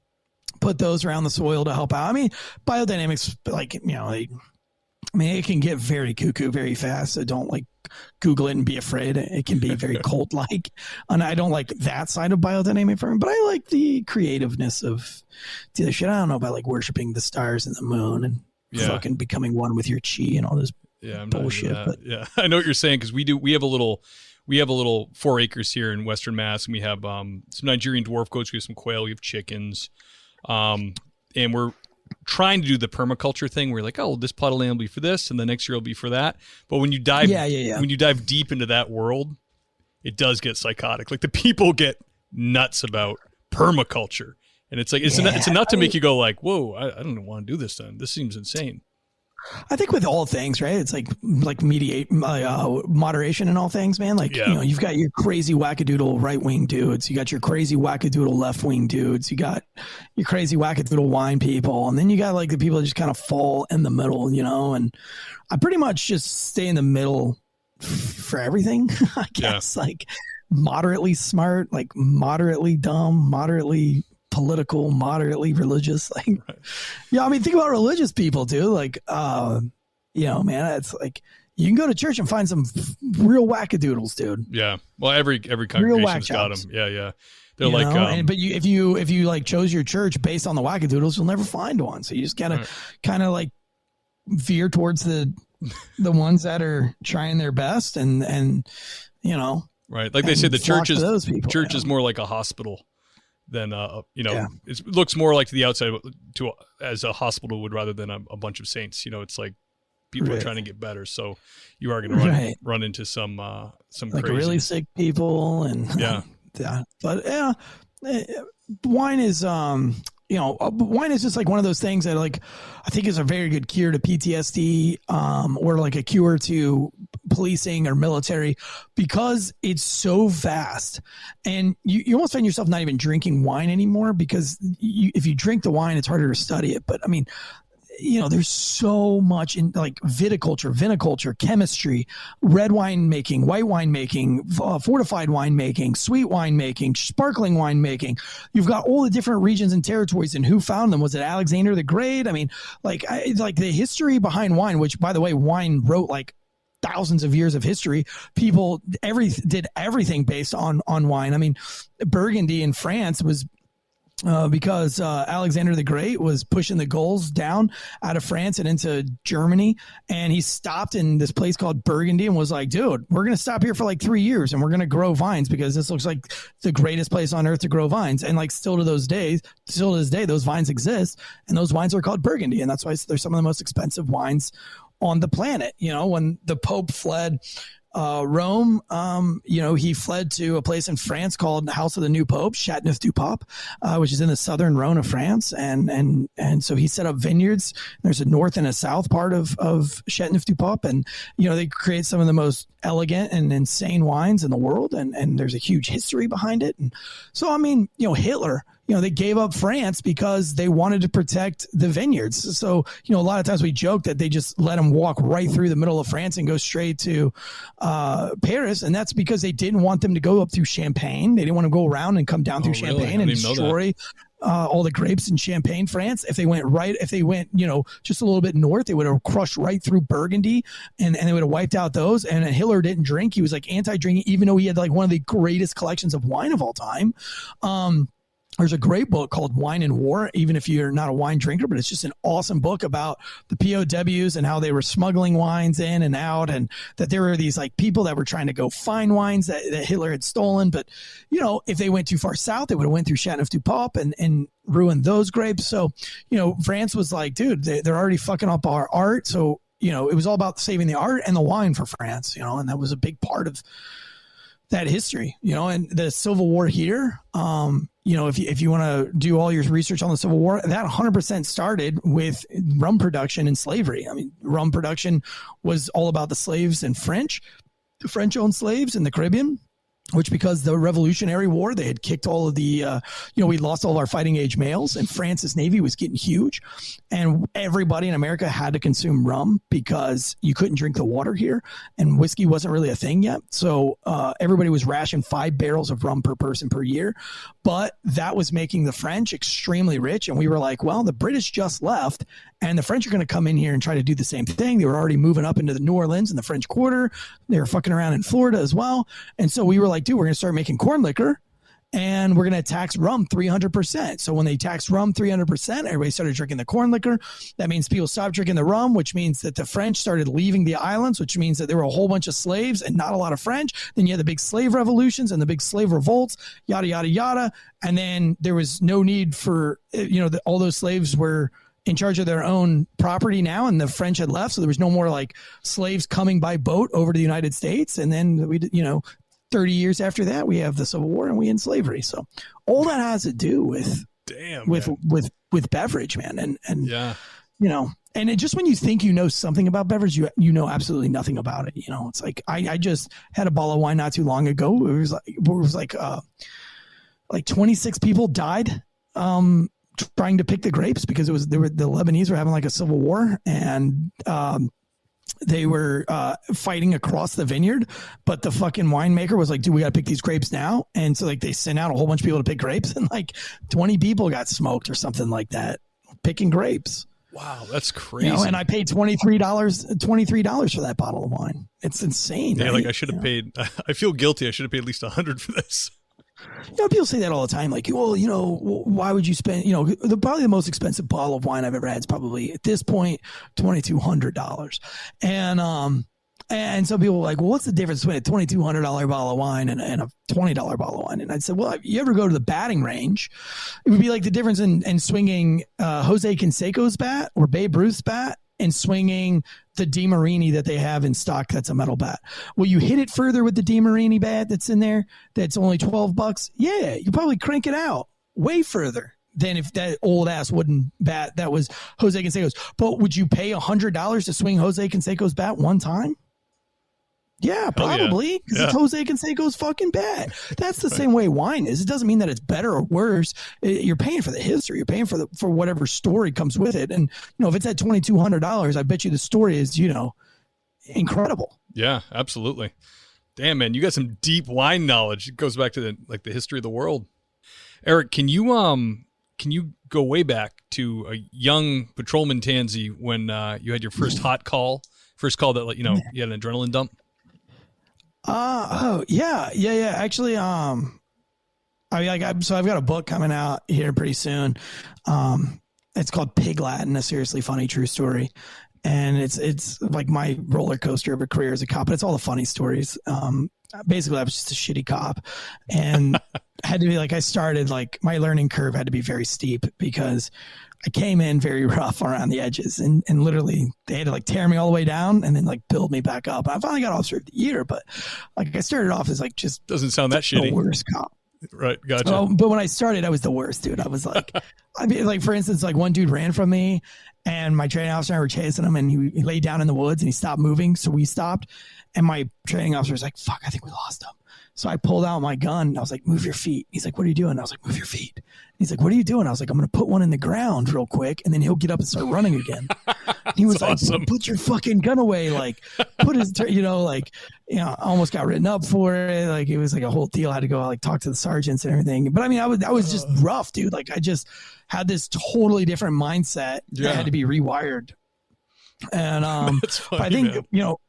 put those around the soil to help out. I mean, biodynamics, like, it can get very cuckoo very fast. So don't like Google it and be afraid. It can be very cult like. And I don't like that side of biodynamic farming, but I like the creativeness of the other shit. I don't know about like worshiping the stars and the moon and fucking becoming one with your chi and all this bullshit. But yeah, I know what you're saying because we have a little 4 acres here in Western Mass, and we have some Nigerian dwarf goats, we have some quail, we have chickens. And we're trying to do the permaculture thing. We're like, oh, this plot of land will be for this, and the next year will be for that. But when you dive, when you dive deep into that world, it does get psychotic. Like the people get nuts about permaculture. And it's like, it's enough to make you go like, whoa, I don't want to do this then. This seems insane. I think with all things, right? It's like moderation in all things, man. Like, Yeah. you know, you've got your crazy wackadoodle right-wing dudes. You got your crazy wackadoodle left-wing dudes. You got your crazy wackadoodle wine people. And then you got like the people that just kind of fall in the middle, you know? And I pretty much just stay in the middle for everything, I guess. Yeah. Like moderately smart, like moderately dumb, moderately political, moderately religious. Like, right. Yeah, I mean, think about religious people too. Like, you know, man, it's like you can go to church and find some real wackadoodles, dude. Yeah. Well, every congregation's got them. Yeah, yeah. They're you like, but if you like chose your church based on the wackadoodles, you'll never find one. So you just gotta kind of like veer towards the ones that are trying their best, and you know, right. Like they say, the church is more like a hospital than you know, it looks more like to the outside as a hospital would rather than a bunch of saints. You know, it's like people are trying to get better, so you are going to run into some like crazy, really sick people, and but yeah, wine is you know, wine is just like one of those things that like I think is a very good cure to PTSD, or like a cure to policing or military, because it's so vast, and you almost find yourself not even drinking wine anymore, because if you drink the wine, it's harder to study it. But I mean, you know, there's so much in like viniculture, chemistry, red wine making, white wine making, fortified wine making, sweet wine making, sparkling wine making. You've got all the different regions and territories, and who found them. Was it Alexander the Great? I mean, like the history behind wine, which by the way, wine wrote like thousands of years of history. People did everything based on wine. I mean, Burgundy in France was because Alexander the Great was pushing the Gauls down out of France and into Germany, and he stopped in this place called Burgundy and was like, dude, we're going to stop here for like 3 years and we're going to grow vines, because this looks like the greatest place on earth to grow vines. And like still to this day, those vines exist, and those wines are called Burgundy, and that's why they're some of the most expensive wines on the planet. You know, when the Pope fled Rome, you know, he fled to a place in France called House of the New Pope, Châteauneuf-du-Pape, which is in the southern Rhone of France. And so he set up vineyards. There's a north and a south part of Châteauneuf-du-Pape. And, you know, they create some of the most elegant and insane wines in the world. And there's a huge history behind it. And so, I mean, you know, Hitler, you know, they gave up France because they wanted to protect the vineyards. So, you know, a lot of times we joke that they just let them walk right through the middle of France and go straight to Paris. And that's because they didn't want them to go up through Champagne. They didn't want to go around and come down through Champagne and destroy all the grapes in Champagne, France. If they went, you know, just a little bit north, they would have crushed right through Burgundy, and they would have wiped out those. And Hitler didn't drink. He was like anti-drinking, even though he had like one of the greatest collections of wine of all time. There's a great book called Wine and War, even if you're not a wine drinker, but it's just an awesome book about the POWs and how they were smuggling wines in and out, and that there were these like people that were trying to go find wines that Hitler had stolen. But, you know, if they went too far south, they would have went through Châteauneuf-du-Pape and ruined those grapes. So, you know, France was like, dude, they're already fucking up our art. So, you know, it was all about saving the art and the wine for France, you know, and that was a big part of that history, you know. And the Civil War here, you know, if you want to do all your research on the Civil War, that 100% started with rum production and slavery. I mean, rum production was all about the slaves and the French owned slaves in the Caribbean, which because the Revolutionary War, they had kicked all of the, you know, we lost all of our fighting age males, and France's Navy was getting huge, and everybody in America had to consume rum because you couldn't drink the water here, and whiskey wasn't really a thing yet. So everybody was rationed 5 barrels of rum per person per year, but that was making the French extremely rich. And we were like, well, the British just left, and the French are going to come in here and try to do the same thing. They were already moving up into the New Orleans and the French Quarter. They were fucking around in Florida as well. And so we were like, dude, we're going to start making corn liquor, and we're going to tax rum 300%. So when they taxed rum 300%, everybody started drinking the corn liquor. That means people stopped drinking the rum, which means that the French started leaving the islands, which means that there were a whole bunch of slaves and not a lot of French. Then you had the big slave revolutions and the big slave revolts, yada, yada, yada. And then there was no need for, you know, all those slaves were in charge of their own property now, and the French had left. So there was no more like slaves coming by boat over to the United States. And then we, you know, 30 years after that, we have the Civil War and we end slavery. So all that has to do with beverage, man. And yeah, you know, and it just when you think you know something about beverage, you know absolutely nothing about it. You know, it's like I just had a bottle of wine not too long ago. It was like 26 people died trying to pick the grapes because the Lebanese were having like a civil war, and they were fighting across the vineyard, but the fucking winemaker was like, dude, we got to pick these grapes now. And so like they sent out a whole bunch of people to pick grapes, and like 20 people got smoked or something like that picking grapes. Wow, that's crazy. You know, and I paid $23 for that bottle of wine. It's insane. Yeah, right? like I should have paid. I feel guilty. I should have paid at least $100 for this. You know, people say that all the time. Like, well, you know, why would you spend? You know, probably the most expensive bottle of wine I've ever had is probably at this point $2,200. And some people are like, well, what's the difference between a $2,200 bottle of wine and a $20 bottle of wine? And I'd say, well, if you ever go to the batting range, it would be like the difference in swinging Jose Canseco's bat or Babe Ruth's bat and swinging the DeMarini that they have in stock. That's a metal bat. Will you hit it further with the DeMarini bat that's in there? That's only $12. Yeah, you probably crank it out way further than if that old ass wooden bat that was Jose Canseco's. But would you pay $100 to swing Jose Canseco's bat one time? Yeah, probably, because it's Jose Canseco's fucking bat. That's the same way wine is. It doesn't mean that it's better or worse. You're paying for the history. You're paying for whatever story comes with it. And, you know, if it's at $2,200, I bet you the story is, you know, incredible. Yeah, absolutely. Damn, man, you got some deep wine knowledge. It goes back to the history of the world. Eric, can you go way back to a young patrolman Tansey when you had your first hot call, that, you know, you had an adrenaline dump? Yeah. Actually, so I've got a book coming out here pretty soon. It's called Pig Latin, a seriously funny true story. And it's like my roller coaster of a career as a cop, but it's all the funny stories. Basically I was just a shitty cop, and had to be like, I started like my learning curve had to be very steep because I came in very rough around the edges, and literally they had to like tear me all the way down and then like build me back up. I finally got officer of the year, but like I started off as like just doesn't sound that shitty. The worst cop. Right. Gotcha. But when I started, I was the worst, dude. I was like, I mean, like for instance, like one dude ran from me and my training officer and I were chasing him, and he laid down in the woods and he stopped moving. So we stopped, and my training officer was like, fuck, I think we lost him. So I pulled out my gun and I was like, move your feet. He's like, what are you doing? I was like, move your feet. And he's like, what are you doing? I was like, I'm going to put one in the ground real quick, and then he'll get up and start running again. He was like, awesome. Put your fucking gun away. Like, put his, I almost got written up for it. Like, it was like a whole deal. I had to go like talk to the sergeants and everything. But I mean, I was just rough, dude. Like, I just had this totally different mindset that had to be rewired. And funny, I think, man. You know,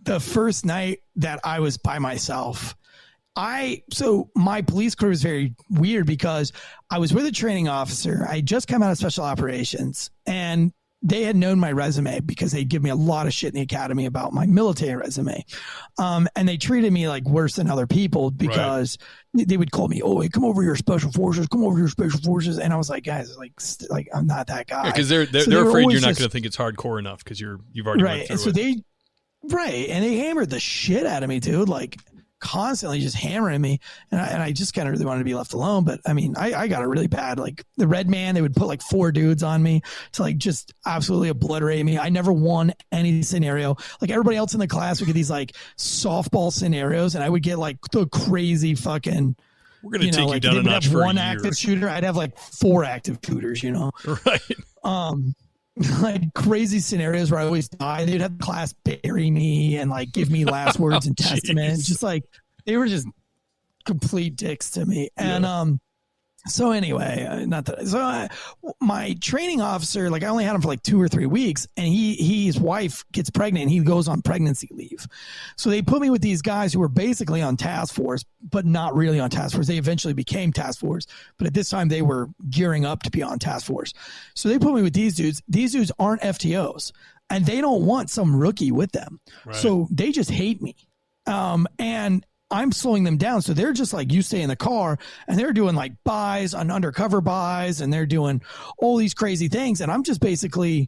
the first night that I was by myself, so my police career was very weird because I was with a training officer. I had just come out of special operations, and they had known my resume because they'd give me a lot of shit in the academy about my military resume. And they treated me like worse than other people because they would call me, oh, hey, come over your special forces. And I was like, guys, like I'm not that guy. Because they're afraid you're not going to think it's hardcore enough because you've already went through it. And they hammered the shit out of me, dude. Like, constantly just hammering me, and I just kind of really wanted to be left alone. But I mean, I got it really bad. Like the red man, they would put like 4 dudes on me to like just absolutely obliterate me. I never won any scenario. Like everybody else in the class would get these like softball scenarios, and I would get like the crazy fucking. We're gonna take you down a notch for one a year. Active shooter. I'd have like 4 active shooters. You know, right? Like crazy scenarios where I always die. They'd have the class bury me and like give me last words and testament. Just like they were just complete dicks to me. And so anyway, my training officer, like I only had him for like 2 or 3 weeks, and his wife gets pregnant and he goes on pregnancy leave. So they put me with these guys who were basically on task force, but not really on task force. They eventually became task force, but at this time they were gearing up to be on task force. So they put me with these dudes. These dudes aren't FTOs, and they don't want some rookie with them. Right. So they just hate me. And I'm slowing them down. So they're just like, you stay in the car, and they're doing like buys on undercover buys, and they're doing all these crazy things. And I'm just basically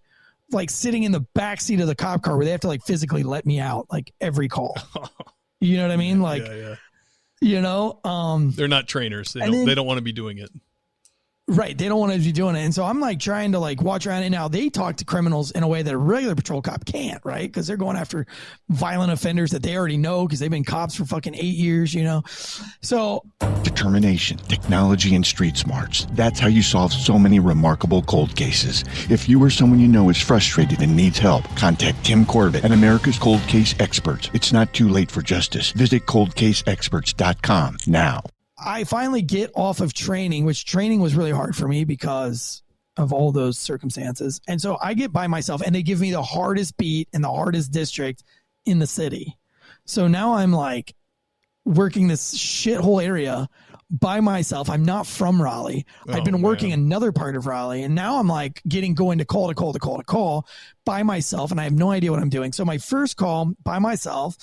like sitting in the back seat of the cop car where they have to like physically let me out like every call. You know what I mean? Like, you know, they're not trainers. They don't want to be doing it. Right. They don't want to be doing it. And so I'm like trying to like watch around. And now they talk to criminals in a way that a regular patrol cop can't, right? Because they're going after violent offenders that they already know because they've been cops for fucking 8 years, you know? So determination, technology, and street smarts. That's how you solve so many remarkable cold cases. If you or someone you know is frustrated and needs help, contact Tim Corbett at America's Cold Case Experts. It's not too late for justice. Visit coldcaseexperts.com now. I finally get off of training, which training was really hard for me because of all those circumstances. And so I get by myself and they give me the hardest beat in the hardest district in the city. So now I'm like working this shithole area by myself. I'm not from Raleigh. I've been working another part of Raleigh, and now I'm like going to call by myself, and I have no idea what I'm doing. So my first call by myself,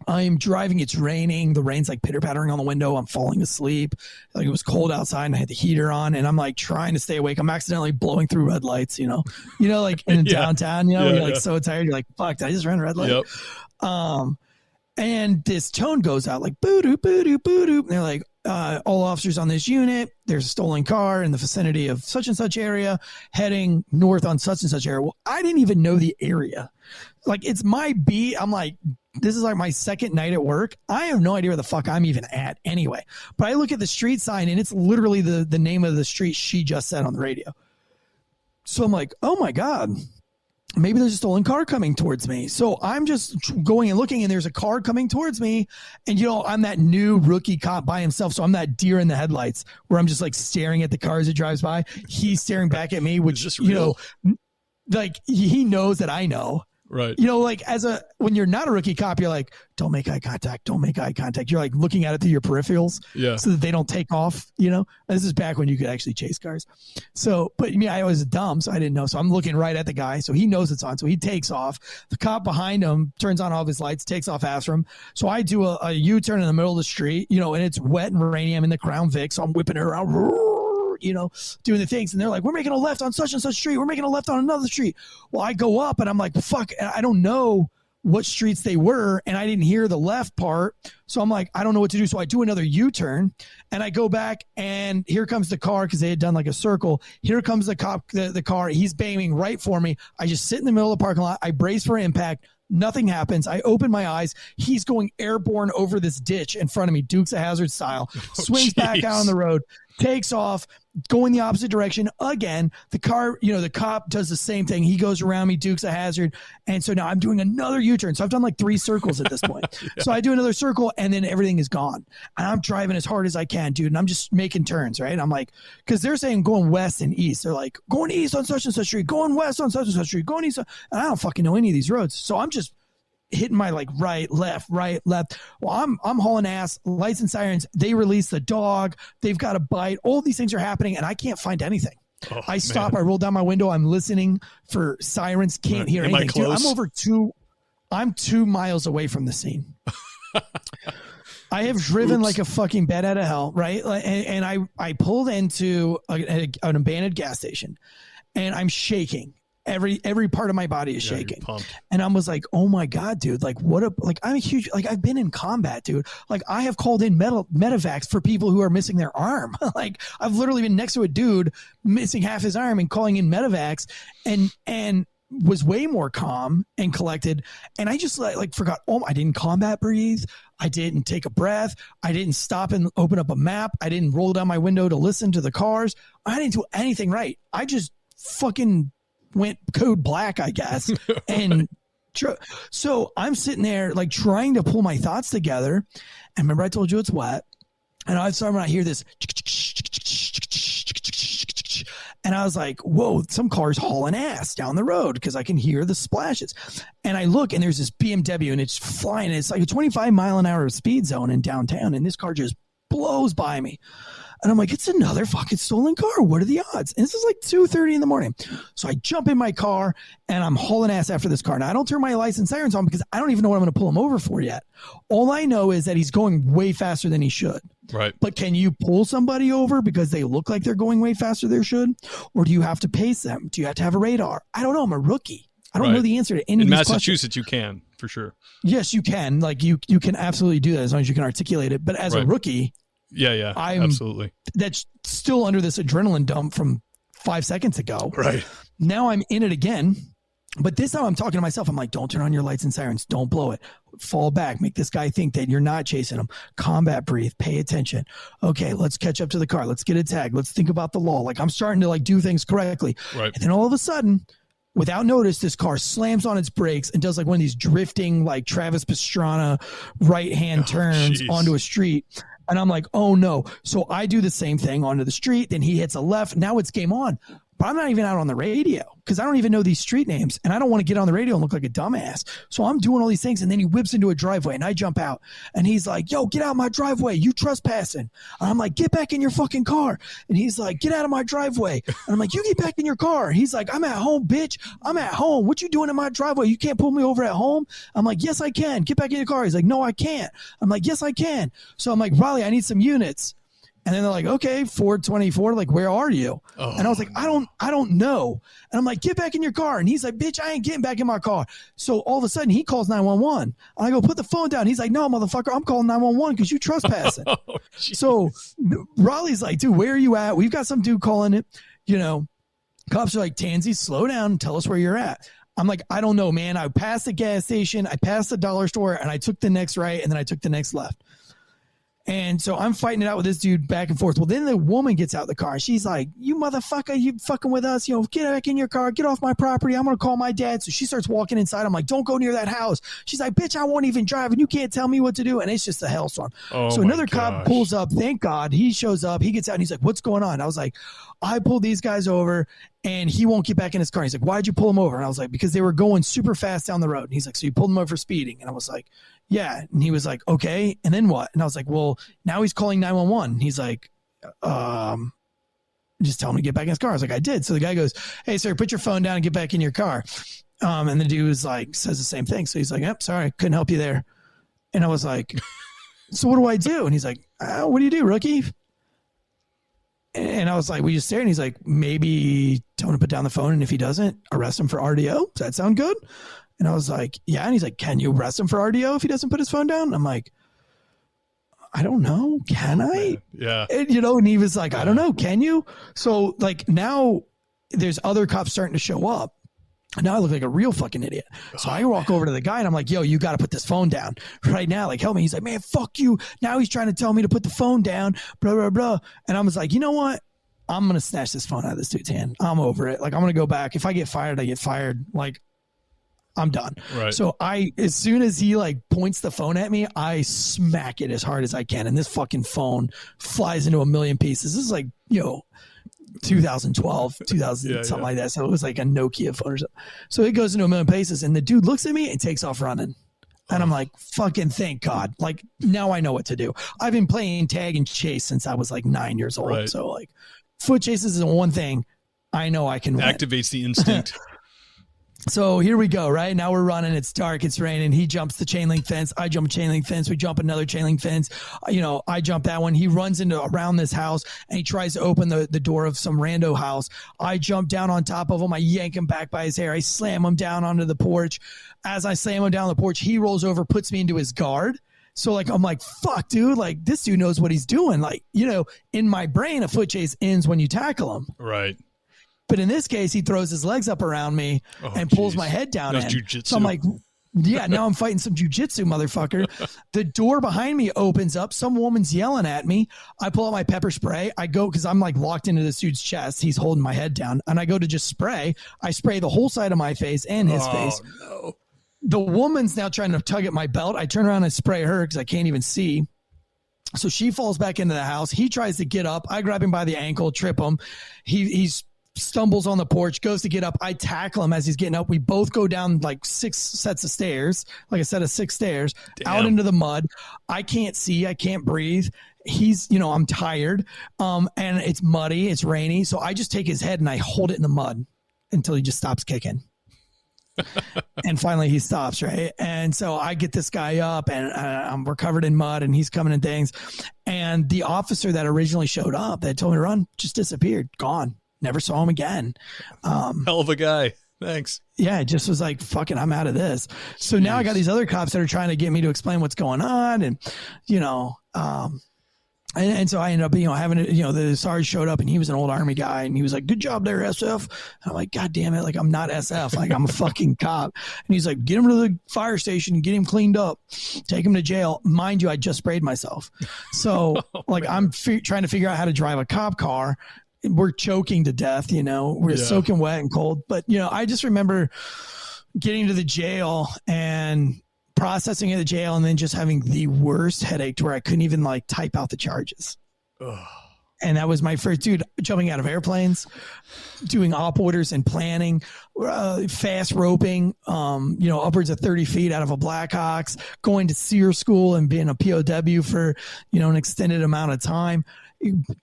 I'm driving. It's raining. The rain's like pitter pattering on the window. I'm falling asleep. Like it was cold outside and I had the heater on and I'm like trying to stay awake. I'm accidentally blowing through red lights, you know, like in downtown, you know, you're like so tired. You're like, fuck, did I just ran a red light? Yep. And this tone goes out like boo doo, boo doo, boo doo. And they're like, all officers on this unit, there's a stolen car in the vicinity of such and such area heading north on such and such area. Well, I didn't even know the area. Like it's my beat. I'm like, this is like my second night at work. I have no idea where the fuck I'm even at anyway. But I look at the street sign and it's literally the name of the street she just said on the radio. So I'm like, oh my God, maybe there's a stolen car coming towards me. So I'm just going and looking and there's a car coming towards me. And, you know, I'm that new rookie cop by himself. So I'm that deer in the headlights where I'm just like staring at the car as it drives by. He's staring back at me, which, you know, like he knows that I know. Right. You know, like when you're not a rookie cop, you're like, don't make eye contact. Don't make eye contact. You're like looking at it through your peripherals so that they don't take off, you know, this is back when you could actually chase cars. So, but me, I was dumb. So I didn't know. So I'm looking right at the guy. So he knows it's on. So he takes off. The cop behind him turns on all of his lights, takes off after him. So I do a U-turn in the middle of the street, you know, and it's wet and rainy. I'm in the Crown Vic. So I'm whipping it around, you know, doing the things. And they're like, we're making a left on such and such street. We're making a left on another street. Well, I go up and I'm like, fuck, I don't know what streets they were. And I didn't hear the left part. So I'm like, I don't know what to do. So I do another U-turn and I go back and here comes the car because they had done like a circle. Here comes the cop, the car. He's banging right for me. I just sit in the middle of the parking lot. I brace for impact. Nothing happens. I open my eyes. He's going airborne over this ditch in front of me, Dukes of Hazzard style, swings back out on the road, takes off, going the opposite direction again. The car, you know, the cop does the same thing. He goes around me, Dukes of Hazzard. And so now I'm doing another U-turn. So I've done like 3 circles at this point. So I do another circle and then everything is gone. And I'm driving as hard as I can, dude. And I'm just making turns, right? I'm like, because they're saying going west and east. They're like, going east on such and such street, going west on such and such street, going east. And I don't fucking know any of these roads. So I'm just hitting my like right, left. Well, I'm hauling ass, lights and sirens. They release the dog. They've got a bite. All these things are happening and I can't find anything. I stop. I roll down my window. I'm listening for sirens. Can't hear anything. Dude, I'm 2 miles away from the scene. I have driven like a fucking bat out of hell. Right. And I pulled into an abandoned gas station and I'm shaking. Every part of my body is shaking. And I was like, oh my God, dude, like I'm a huge, like I've been in combat, dude. Like I have called in medevacs for people who are missing their arm. Like I've literally been next to a dude missing half his arm and calling in medevacs and was way more calm and collected. And I just like forgot, I didn't combat breathe. I didn't take a breath. I didn't stop and open up a map. I didn't roll down my window to listen to the cars. I didn't do anything right. I just fucking went code black, I guess. And so I'm sitting there like trying to pull my thoughts together. And remember I told you it's wet. And all of a sudden I hear this and I was like, whoa, some car's hauling ass down the road because I can hear the splashes. And I look and there's this BMW and it's flying. It's like a 25 mile an hour speed zone in downtown. And this car just blows by me. And I'm like, it's another fucking stolen car. What are the odds? And this is like 2:30 in the morning. So I jump in my car and I'm hauling ass after this car. Now I don't turn my lights and sirens on because I don't even know what I'm going to pull him over for yet. All I know is that he's going way faster than he should. Right. But can you pull somebody over because they look like they're going way faster than they should? Or do you have to pace them? Do you have to have a radar? I don't know. I'm a rookie. I don't know the answer to any of these questions. In Massachusetts, you can. for sure. Yes, you can. Like you can absolutely do that as long as you can articulate it. But as a rookie, yeah, absolutely. That's still under this adrenaline dump from 5 seconds ago. Right. Now I'm in it again. But this time I'm talking to myself. I'm like, don't turn on your lights and sirens. Don't blow it. Fall back. Make this guy think that you're not chasing him. Combat breathe. Pay attention. Okay, let's catch up to the car. Let's get a tag. Let's think about the law. Like I'm starting to like do things correctly. Right. And then all of a sudden, without notice, this car slams on its brakes and does like one of these drifting, like Travis Pastrana right-hand turns onto a street. And I'm like, oh no. So I do the same thing onto the street. Then he hits a left. Now it's game on. But I'm not even out on the radio because I don't even know these street names. And I don't want to get on the radio and look like a dumbass. So I'm doing all these things. And then he whips into a driveway and I jump out. And he's like, yo, get out of my driveway. You trespassing. And I'm like, get back in your fucking car. And he's like, get out of my driveway. And I'm like, you get back in your car. And he's like, I'm at home, bitch. I'm at home. What you doing in my driveway? You can't pull me over at home. I'm like, yes, I can. Get back in your car. He's like, no, I can't. I'm like, yes, I can. So I'm like, Riley, I need some units. And then they're like, okay, 424, like, where are you? Oh, and I was like, I don't know. And I'm like, get back in your car. And he's like, bitch, I ain't getting back in my car. So all of a sudden he calls 911. And I go, put the phone down. He's like, no, motherfucker, I'm calling 911 because you trespassing. So Raleigh's like, dude, where are you at? We've got some dude calling it. You know, cops are like, Tansey, slow down. Tell us where you're at. I'm like, I don't know, man. I passed the gas station. I passed the dollar store and I took the next right. And then I took the next left. And so I'm fighting it out with this dude back and forth. Well, then the woman gets out of the car. She's like, you motherfucker, you fucking with us. You know, get back in your car. Get off my property. I'm going to call my dad. So she starts walking inside. I'm like, don't go near that house. She's like, bitch, I won't even drive. And you can't tell me what to do. And it's just a hellstorm. So another cop pulls up. Thank God. He shows up. He gets out and he's like, what's going on? I was like, I pulled these guys over and he won't get back in his car. He's like, why'd you pull him over? And I was like, because they were going super fast down the road. And he's like, so you pulled him over for speeding? And I was like, yeah. And he was like, okay. And then what? And I was like, well, now he's calling 911. He's like, just tell him to get back in his car. I was like, I did. So the guy goes, hey, sir, put your phone down and get back in your car. And the dude was like, says the same thing. So he's like, yep, sorry, couldn't help you there. And I was like, so what do I do? And he's like, what do you do, rookie? And I was like, we just stare. And he's like, maybe tell him to put down the phone. And if he doesn't, arrest him for RDO. Does that sound good? And I was like, yeah. And he's like, can you arrest him for RDO if he doesn't put his phone down? I'm like, I don't know. Can I? Yeah. And, you know, and he was like, I don't know. Can you? So like now there's other cops starting to show up. And now I look like a real fucking idiot. So I walk over to the guy and I'm like, yo, you got to put this phone down right now. Like, help me. He's like, man, fuck you. Now he's trying to tell me to put the phone down, blah, blah, blah. And I was like, you know what? I'm going to snatch this phone out of this dude's hand. I'm over it. Like, I'm going to go back. If I get fired, I get fired. Like, I'm done. Right. So as soon as he like points the phone at me, I smack it as hard as I can. And this fucking phone flies into a million pieces. This is like, 2012, something like that. So it was like a Nokia phone or something. So it goes into a million pieces and the dude looks at me and takes off running. And I'm like, fucking thank God. Like now I know what to do. I've been playing tag and chase since I was like 9 years old. Right. So like foot chases is the one thing I know I can win. Activates the instinct. So here we go, right? Now we're running. It's dark. It's raining. He jumps the chain link fence. I jump a chain link fence. We jump another chain link fence. I jump that one. He runs around this house and he tries to open the door of some rando house. I jump down on top of him. I yank him back by his hair. I slam him down onto the porch. As I slam him down the porch, he rolls over, puts me into his guard. So like, I'm like, fuck, dude. Like this dude knows what he's doing. Like, in my brain, a foot chase ends when you tackle him. Right. But in this case, he throws his legs up around me and pulls my head down. So I'm like, yeah, now I'm fighting some jujitsu, motherfucker. The door behind me opens up. Some woman's yelling at me. I pull out my pepper spray. I go because I'm like locked into this dude's chest. He's holding my head down. And I go to just spray. I spray the whole side of my face and his face. No. The woman's now trying to tug at my belt. I turn around and spray her because I can't even see. So she falls back into the house. He tries to get up. I grab him by the ankle, trip him. He's stumbles on the porch, goes to get up. I tackle him as he's getting up. We both go down like 6 sets of stairs, like a set of 6 stairs. Damn. Out into the mud. I can't see. I can't breathe. He's, I'm tired. And it's muddy. It's rainy. So I just take his head and I hold it in the mud until he just stops kicking. And finally he stops, right? And so I get this guy up and we're covered in mud and he's coming in things. And the officer that originally showed up that told me to run just disappeared, gone. Never saw him again. Hell of a guy. Thanks. Yeah, it just was like, fucking, I'm out of this. So now I got these other cops that are trying to get me to explain what's going on. And, and so I ended up, having it, the Sarge showed up and he was an old Army guy and he was like, good job there, SF. And I'm like, God damn it. Like, I'm not SF. Like, I'm a fucking cop. And he's like, get him to the fire station and get him cleaned up. Take him to jail. Mind you, I just sprayed myself. So I'm trying to figure out how to drive a cop car. We're choking to death, we're soaking wet and cold. But, I just remember getting to the jail and processing at the jail and then just having the worst headache to where I couldn't even type out the charges. Ugh. And that was my first, jumping out of airplanes, doing op orders and planning, fast roping, upwards of 30 feet out of a Blackhawks, going to SEER school and being a POW for, an extended amount of time.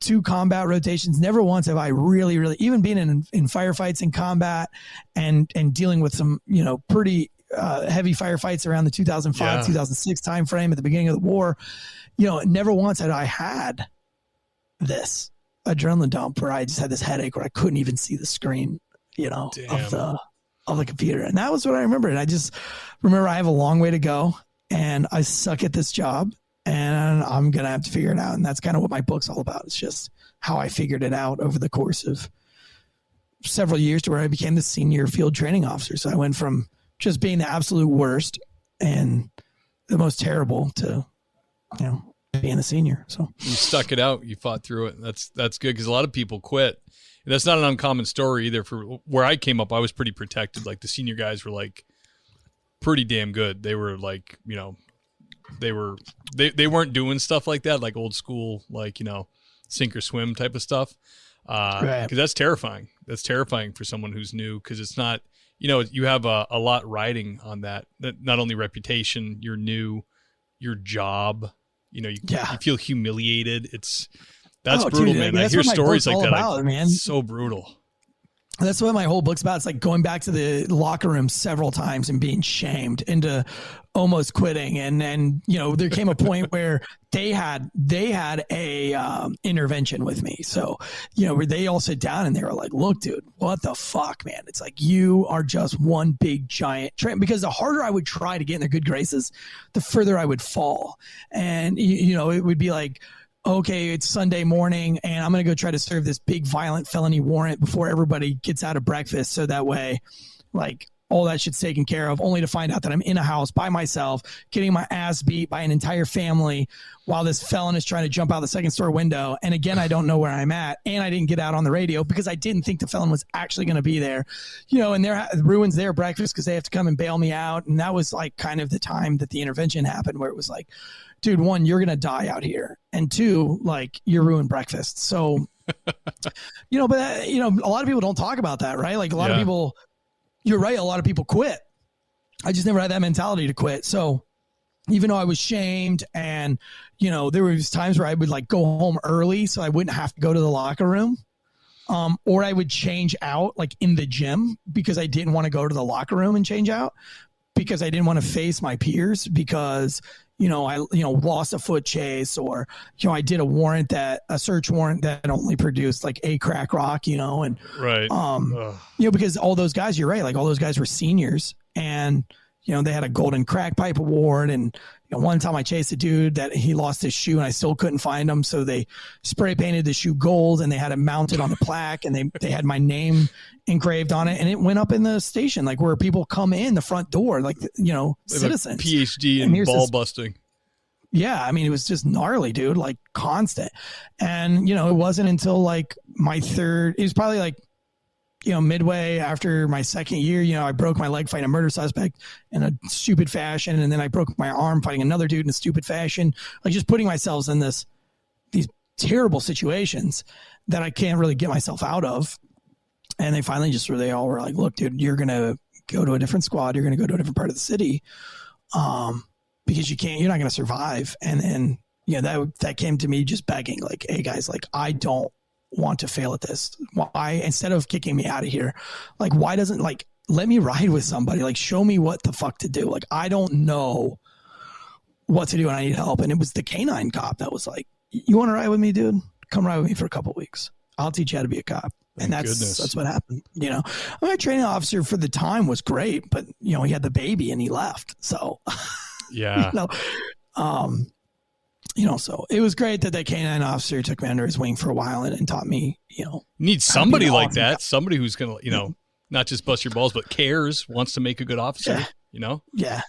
2 combat rotations. Never once have I really, really, even being in firefights in combat and dealing with some, pretty heavy firefights around the 2005, 2006 timeframe at the beginning of the war. Never once had I had this adrenaline dump where I just had this headache where I couldn't even see the screen, of the computer. And that was what I remember. And I just remember I have a long way to go and I suck at this job. And I'm going to have to figure it out. And that's kind of what my book's all about. It's just how I figured it out over the course of several years to where I became the senior field training officer. So I went from just being the absolute worst and the most terrible to, being a senior. So you stuck it out. You fought through it. That's good because a lot of people quit. And that's not an uncommon story either. For where I came up, I was pretty protected. Like the senior guys were pretty damn good. They were they weren't doing stuff like that, like old school, sink or swim type of stuff. Because that's terrifying. That's terrifying for someone who's new because it's not, you have a lot riding on that not only reputation, you're new, your job, you feel humiliated. That's brutal, dude, man. I hear stories like that. Man. So brutal. That's what my whole book's about. It's like going back to the locker room several times and being shamed into almost quitting. And there came a point where they had a intervention with me. So, where they all sit down and they were like, look, dude, what the fuck, man? It's like, you are just one big giant because the harder I would try to get in their good graces, the further I would fall. And, it would be like, okay, it's Sunday morning and I'm going to go try to serve this big violent felony warrant before everybody gets out of breakfast. So that way, all that shit's taken care of, only to find out that I'm in a house by myself, getting my ass beat by an entire family while this felon is trying to jump out the second story window. And again, I don't know where I'm at. And I didn't get out on the radio because I didn't think the felon was actually going to be there, and it ruins their breakfast because they have to come and bail me out. And that was kind of the time that the intervention happened where it was like, dude, 1, you're going to die out here. And 2, you ruined breakfast. So, but a lot of people don't talk about that, right? Like a lot of people, you're right. A lot of people quit. I just never had that mentality to quit. So even though I was shamed and, there was times where I would go home early so I wouldn't have to go to the locker room. Or I would change out in the gym because I didn't want to go to the locker room and change out because I didn't want to face my peers because, I lost a foot chase or, I did a search warrant that only produced a crack rock, and, right. Because all those guys, you're right. All those guys were seniors and, they had a golden crack pipe award. And one time I chased a dude that he lost his shoe and I still couldn't find him. So they spray painted the shoe gold and they had it mounted on the plaque and they had my name engraved on it. And it went up in the station, where people come in the front door, citizens. PhD in ball busting. Yeah. I mean, it was just gnarly, dude, constant. And, it wasn't until my third, it was probably midway after my second year, I broke my leg fighting a murder suspect in a stupid fashion. And then I broke my arm fighting another dude in a stupid fashion, just putting myself in these terrible situations that I can't really get myself out of. And they finally they all were like, look, dude, you're going to go to a different squad. You're going to go to a different part of the city. Because you're not going to survive. And then, that came to me just begging hey guys, I don't want to fail at this. Why, instead of kicking me out of here, why doesn't let me ride with somebody, show me what the fuck to do. I don't know what to do and I need help. And it was the canine cop that was like, you want to ride with me, dude? Come ride with me for a couple of weeks. I'll teach you how to be a cop. And that's what happened. My training officer for the time was great, but he had the baby and he left. So, yeah, so it was great that canine officer took me under his wing for a while and taught me, need somebody like that. Somebody who's going to, not just bust your balls, but cares, wants to make a good officer, Yeah.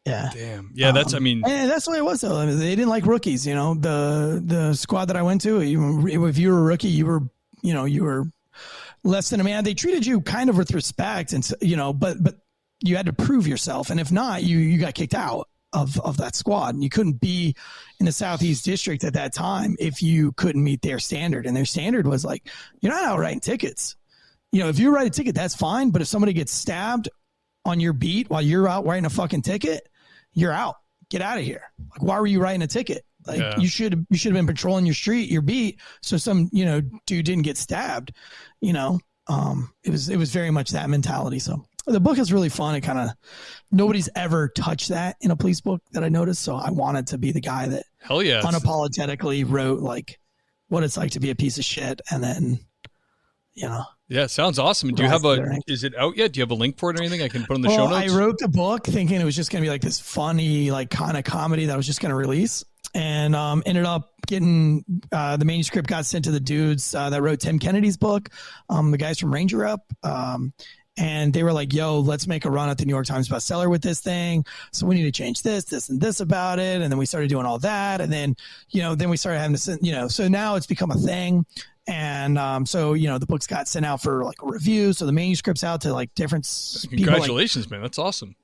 Yeah. Damn. Yeah. That's the way it was though. I mean, they didn't like rookies, the squad that I went to, if you were a rookie, you were less than a man. They treated you kind of with respect and, but you had to prove yourself. And if not, you got kicked out of that squad, and you couldn't be in the Southeast District at that time if you couldn't meet their standard. And their standard was like, you're not out writing tickets. If you write a ticket, that's fine. But if somebody gets stabbed on your beat while you're out writing a fucking ticket, you're out. Get out of here. Like, why were you writing a ticket? Like, you should have been patrolling your street, your beat, so some dude didn't get stabbed. It was very much that mentality. So the book is really fun. It kind of, nobody's ever touched that in a police book that I noticed. So I wanted to be the guy that unapologetically wrote like what it's like to be a piece of shit. And then, Yeah, sounds awesome. Do you have is it out yet? Do you have a link for it or anything I can put in the show notes? I wrote the book thinking it was just going to be like this funny, like kind of comedy that I was just going to release, and ended up getting the manuscript got sent to the dudes that wrote Tim Kennedy's book, the guys from Ranger Up. And they were like, yo, let's make a run at the New York Times bestseller with this thing. So we need to change this, and this about it. And then we started doing all that. And then, then we started having this, so now it's become a thing. And so, the books got sent out for like a review. So the manuscript's out to like different Congratulations, man. That's awesome.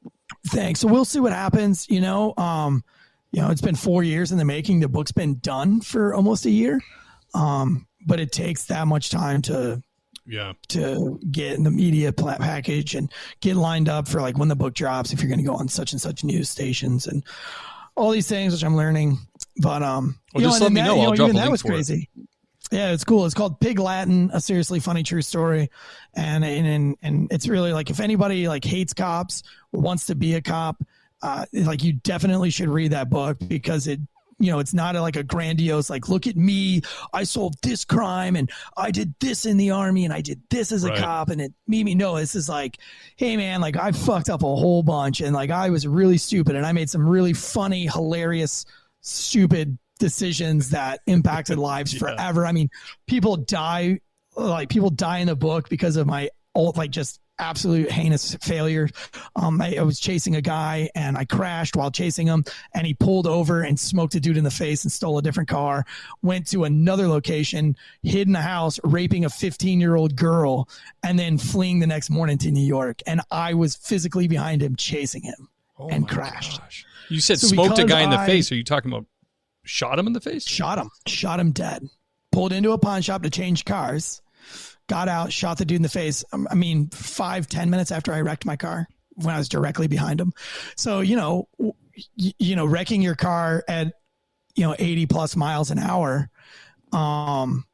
Thanks. So we'll see what happens. It's been 4 years in the making. The book's been done for almost a year. But it takes that much time to get in the media package and get lined up for like when the book drops, if you're going to go on such and such news stations and all these things, which I'm learning. But, just let me know. I'll drop a link was for crazy. Yeah, it's cool. It's called Pig Latin, a seriously funny true story. And it's really like, if anybody like hates cops or wants to be a cop, like you definitely should read that book, because it's not like a grandiose, like, look at me, I solved this crime and I did this in the army and I did this as a cop and it made me know. This is like, hey man, like I fucked up a whole bunch and like I was really stupid and I made some really funny, hilarious, stupid decisions that impacted lives forever. I mean, people die in the book because of my just absolute heinous failure. I was chasing a guy and I crashed while chasing him, and he pulled over and smoked a dude in the face and stole a different car, went to another location, hid in a house, raping a 15-year-old girl, and then fleeing the next morning to New York. And I was physically behind him chasing him and crashed. Gosh. You said smoked a guy in the face. Are you talking about shot him in the face? Shot him dead. Pulled into a pawn shop to change cars. Got out, shot the dude in the face. 5-10 minutes after I wrecked my car, when I was directly behind him. So, wrecking your car at, 80 plus miles an hour, and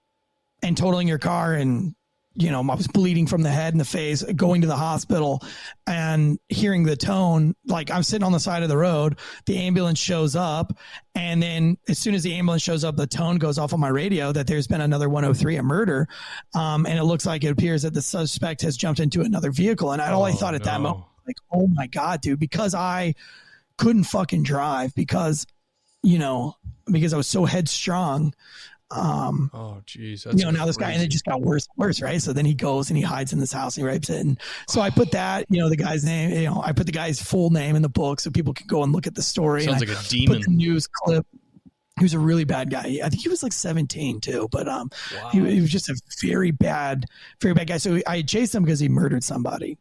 totaling your car, and, I was bleeding from the head and the face, going to the hospital and hearing the tone, like I'm sitting on the side of the road, the ambulance shows up. And then as soon as the ambulance shows up, the tone goes off on my radio that there's been another 103, a murder. And it looks like it appears that the suspect has jumped into another vehicle. And I thought at that moment, like, oh my God, dude, because I couldn't fucking drive because I was so headstrong. Oh geez. Now this guy, and it just got worse and worse, right? So then he goes and he hides in this house and he rapes it. And so I put that, the guy's name, I put the guy's full name in the book so people can go and look at the story. Sounds like a demon. Put the news clip. He was a really bad guy. I think he was like 17 too, but he was just a very bad guy. So I chased him because he murdered somebody.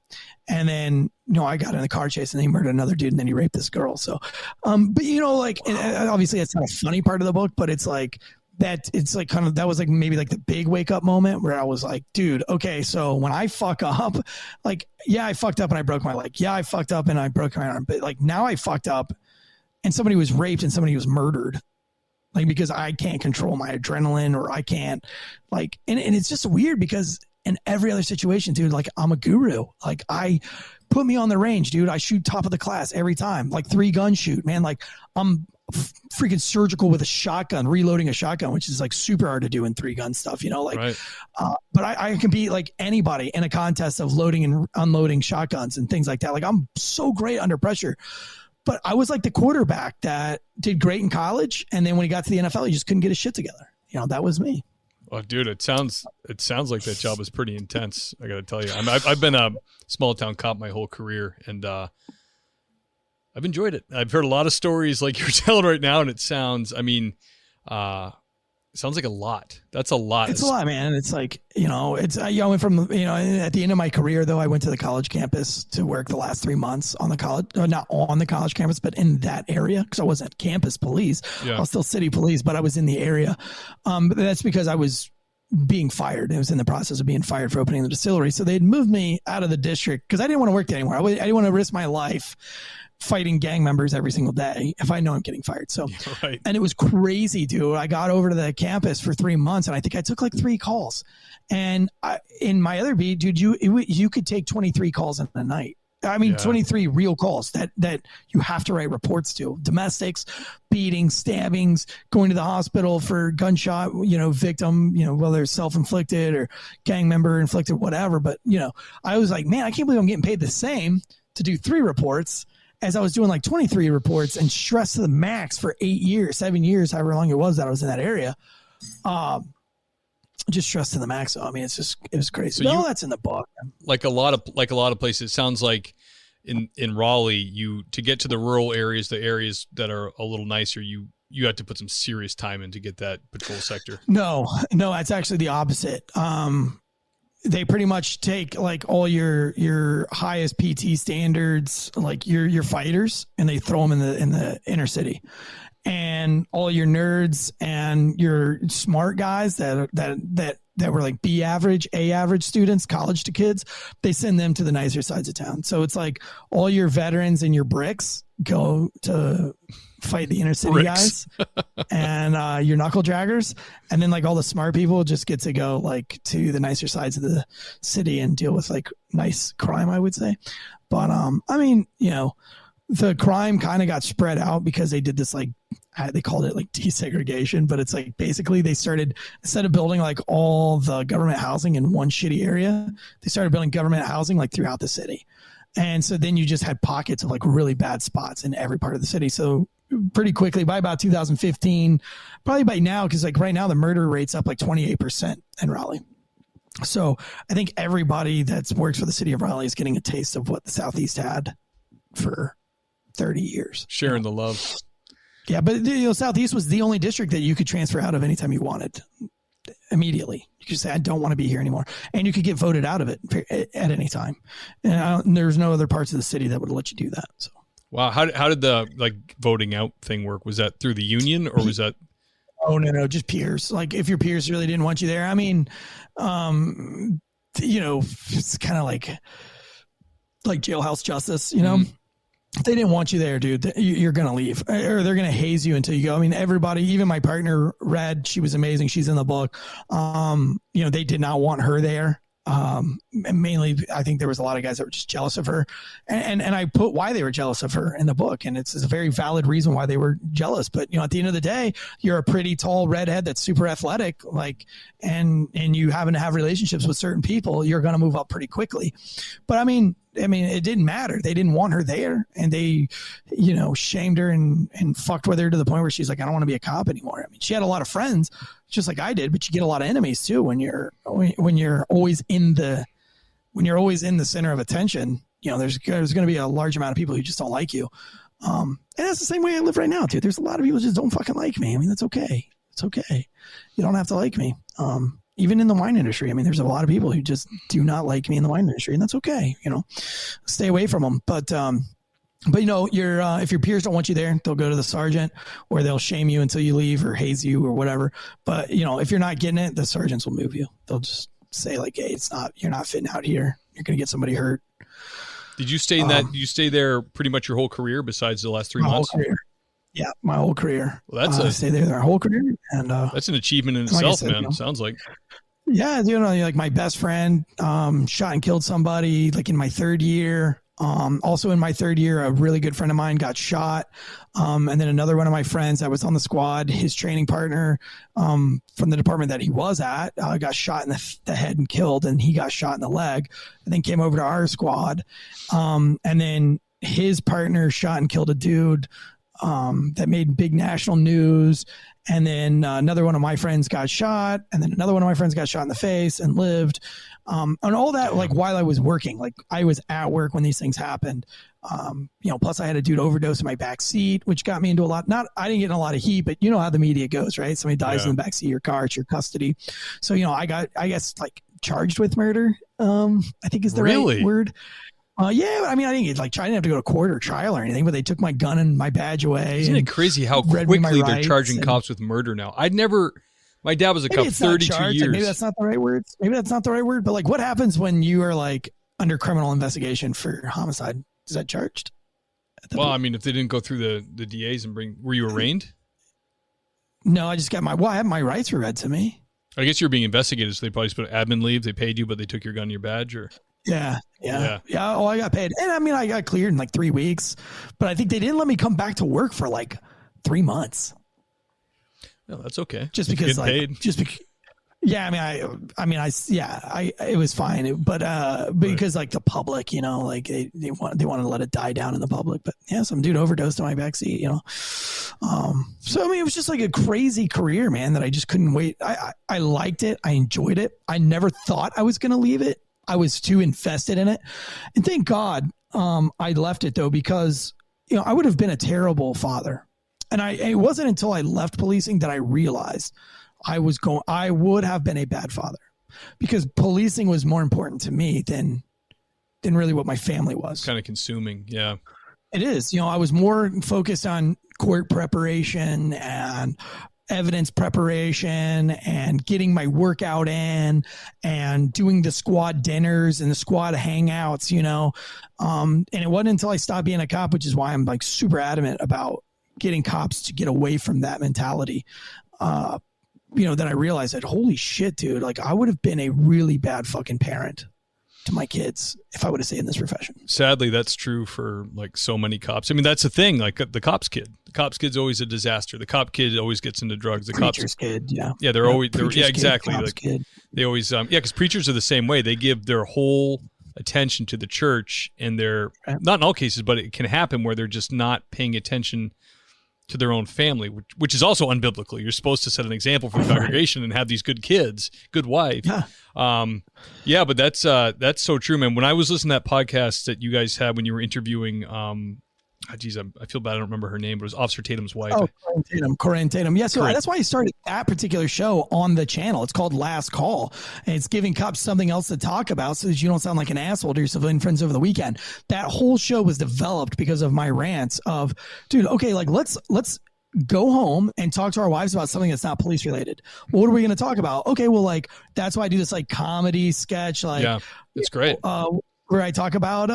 And then, I got in the car chase and he murdered another dude and then he raped this girl. So, but obviously it's not a funny part of the book, but it's like, that it's like kind of, that was like maybe like the big wake up moment where I was like, dude, okay, so when I fuck up, like, yeah, I fucked up and I broke my leg. Yeah, I fucked up and I broke my arm. But like now I fucked up and somebody was raped and somebody was murdered. Like, because I can't control my adrenaline, or I can't like, and it's just weird because in every other situation, dude, like I'm a guru. Like put me on the range, dude. I shoot top of the class every time, like 3-gun shoot, man. Like I'm freaking surgical with a shotgun, reloading a shotgun, which is like super hard to do in 3-gun stuff, you know, like, Right. But I can beat like anybody in a contest of loading and unloading shotguns and things like that. Like I'm so great under pressure, but I was like the quarterback that did great in college. And then when he got to the NFL, he just couldn't get his shit together. You know, that was me. Oh, dude, it sounds like that job is pretty intense. I got to tell you, I've been a small town cop my whole career, and I've enjoyed it. I've heard a lot of stories like you're telling right now, and it sounds like a lot. That's a lot. It's a lot, man. It's like, you know, I went from, you know, at the end of my career, though, I went to the college campus to work the last 3 months on the college, not on the college campus, but in that area. Cause I wasn't campus police. Yeah. I was still city police, but I was in the area. But that's because I was being fired. I was in the process of being fired for opening the distillery. So they'd moved me out of the district because I didn't want to work there anymore. I didn't want to risk my life fighting gang members every single day if I know I'm getting fired. So, Right. And it was crazy, dude. I got over to the campus for 3 months and I think I took like 3 calls. And in my other beat, dude, you could take 23 calls in a night. I mean, 23 real calls that you have to write reports to. Domestics, beatings, stabbings, going to the hospital for gunshot, you know, victim, you know, whether it's self-inflicted or gang member inflicted, whatever. But, you know, I was like, man, I can't believe I'm getting paid the same to do 3 reports as I was doing like 23 reports and stressed to the max for 8 years, 7 years, however long it was that I was in that area. Just stressed to the max. I mean, it was crazy. So that's in the book. Like a lot of places, it sounds like in Raleigh, to get to the rural areas, the areas that are a little nicer, you have to put some serious time in to get that patrol sector. No, it's actually the opposite. They pretty much take like all your highest PT standards, like your fighters, and they throw them in the inner city. And all your nerds and your smart guys that were like B average, A average students, college to kids, they send them to the nicer sides of town. So it's like all your veterans and your bricks go to fight the inner city guys and your knuckle draggers. And then like all the smart people just get to go like to the nicer sides of the city and deal with like nice crime, I would say. But I mean, you know, the crime kind of got spread out because they did this like, they called it like desegregation, but it's like basically they started, instead of building like all the government housing in one shitty area, they started building government housing like throughout the city. And so then you just had pockets of like really bad spots in every part of the city. So pretty quickly by about 2015, probably by now, because like right now the murder rate's up like 28% in Raleigh. So I think everybody that's works for the city of Raleigh is getting a taste of what the Southeast had for 30 years. Sharing the love. Yeah, but you know, Southeast was the only district that you could transfer out of anytime you wanted. Immediately, you could say, "I don't want to be here anymore," and you could get voted out of it at any time. And there's no other parts of the city that would let you do that. So, wow, how did the like voting out thing work? Was that through the union or was that? Oh no, just peers. Like if your peers really didn't want you there, I mean, you know, it's kind of like jailhouse justice, you know. Mm-hmm. If they didn't want you there, dude, you're going to leave or they're going to haze you until you go. I mean, everybody, even my partner, Red, she was amazing. She's in the book. You know, they did not want her there. Mainly, I think there was a lot of guys that were just jealous of her. And I put why they were jealous of her in the book. And it's a very valid reason why they were jealous. But, you know, at the end of the day, you're a pretty tall redhead that's super athletic, like, and you happen to have relationships with certain people, you're going to move up pretty quickly. But I mean, it didn't matter. They didn't want her there, and they, you know, shamed her and fucked with her to the point where she's like, I don't want to be a cop anymore. I mean, she had a lot of friends, just like I did, but you get a lot of enemies too when you're always in the center of attention. You know, there's going to be a large amount of people who just don't like you. And that's the same way I live right now, dude. There's a lot of people who just don't fucking like me. I mean, that's okay. It's okay. You don't have to like me. Even in the wine industry, I mean, there's a lot of people who just do not like me in the wine industry, and that's okay. You know, stay away from them. But you know, if your peers don't want you there, they'll go to the sergeant, or they'll shame you until you leave or haze you or whatever. But you know, if you're not getting it, the sergeants will move you. They'll just say like, "Hey, you're not fitting out here. You're going to get somebody hurt." Did you stay in that? You stay there pretty much your whole career, besides the last 3 months? Whole career. Yeah, my whole career. Well, I stayed there my whole career, and that's an achievement in itself, man. You know, sounds like. Yeah, you know, like my best friend shot and killed somebody like in my 3rd year. Also in my third year, a really good friend of mine got shot. And then another one of my friends that was on the squad, his training partner from the department that he was at got shot in the head and killed, and he got shot in the leg and then came over to our squad. And then his partner shot and killed a dude that made big national news. And then another one of my friends got shot, and then another one of my friends got shot in the face and lived. And all that, like, while I was working, like, I was at work when these things happened. Plus I had a dude overdose in my back seat, which got me into a lot. I didn't get in a lot of heat, but you know how the media goes, right? Somebody dies in the back seat of your car, it's your custody. So, I guess charged with murder, I think is the right word. Yeah, I mean, I didn't I didn't have to go to court or trial or anything, but they took my gun and my badge away. Isn't it crazy how quickly they're charging cops with murder now? My dad was a cop 32 years. Maybe that's not the right word. But what happens when you are under criminal investigation for homicide? Is that charged? Well, I mean, if they didn't go through the DAs and were you arraigned? No, I just got I have my rights were read to me. I guess you're being investigated, so they probably just put admin leave. They paid you, but they took your gun and your badge, or? Yeah. Oh, I got paid. And I mean, I got cleared in 3 weeks, but I think they didn't let me come back to work for 3 months. No, that's okay. Just because paid. Yeah. It was fine. But because the public, they wanted to let it die down in the public, but yeah, some dude overdosed in my backseat, So, I mean, it was just a crazy career, man, that I just couldn't wait. I liked it. I enjoyed it. I never thought I was going to leave it. I was too invested in it. And thank God I left it, though, because, I would have been a terrible father. And it wasn't until I left policing that I realized I would have been a bad father, because policing was more important to me than really what my family was. Kind of consuming. Yeah, it is. I was more focused on court preparation and evidence preparation and getting my workout in and doing the squad dinners and the squad hangouts, and it wasn't until I stopped being a cop, which is why I'm super adamant about getting cops to get away from that mentality. That I realized that, holy shit, dude, I would have been a really bad fucking parent to my kids if I would have stayed in this profession. Sadly, that's true for so many cops. I mean, that's the thing, the cop's kid. The cop's kid's always a disaster. The cop kid always gets into drugs. The preacher's kid, yeah. Yeah, exactly. Kid. They always, because preachers are the same way. They give their whole attention to the church, and they're, not in all cases, but it can happen where they're just not paying attention to their own family, which is also unbiblical. You're supposed to set an example for the congregation and have these good kids, good wife. Yeah. But that's so true, man. When I was listening to that podcast that you guys had when you were interviewing, I feel bad I don't remember her name, but it was Officer Tatum's wife. Oh, Corinne Tatum. Yeah, so that's why I started that particular show on the channel. It's called Last Call, and it's giving cops something else to talk about so that you don't sound like an asshole to your civilian friends over the weekend. That whole show was developed because of my rants of, dude, okay, let's go home and talk to our wives about something that's not police related. What are we going to talk about? Okay, well, that's why I do this comedy sketch. Yeah, it's great. Where I talk about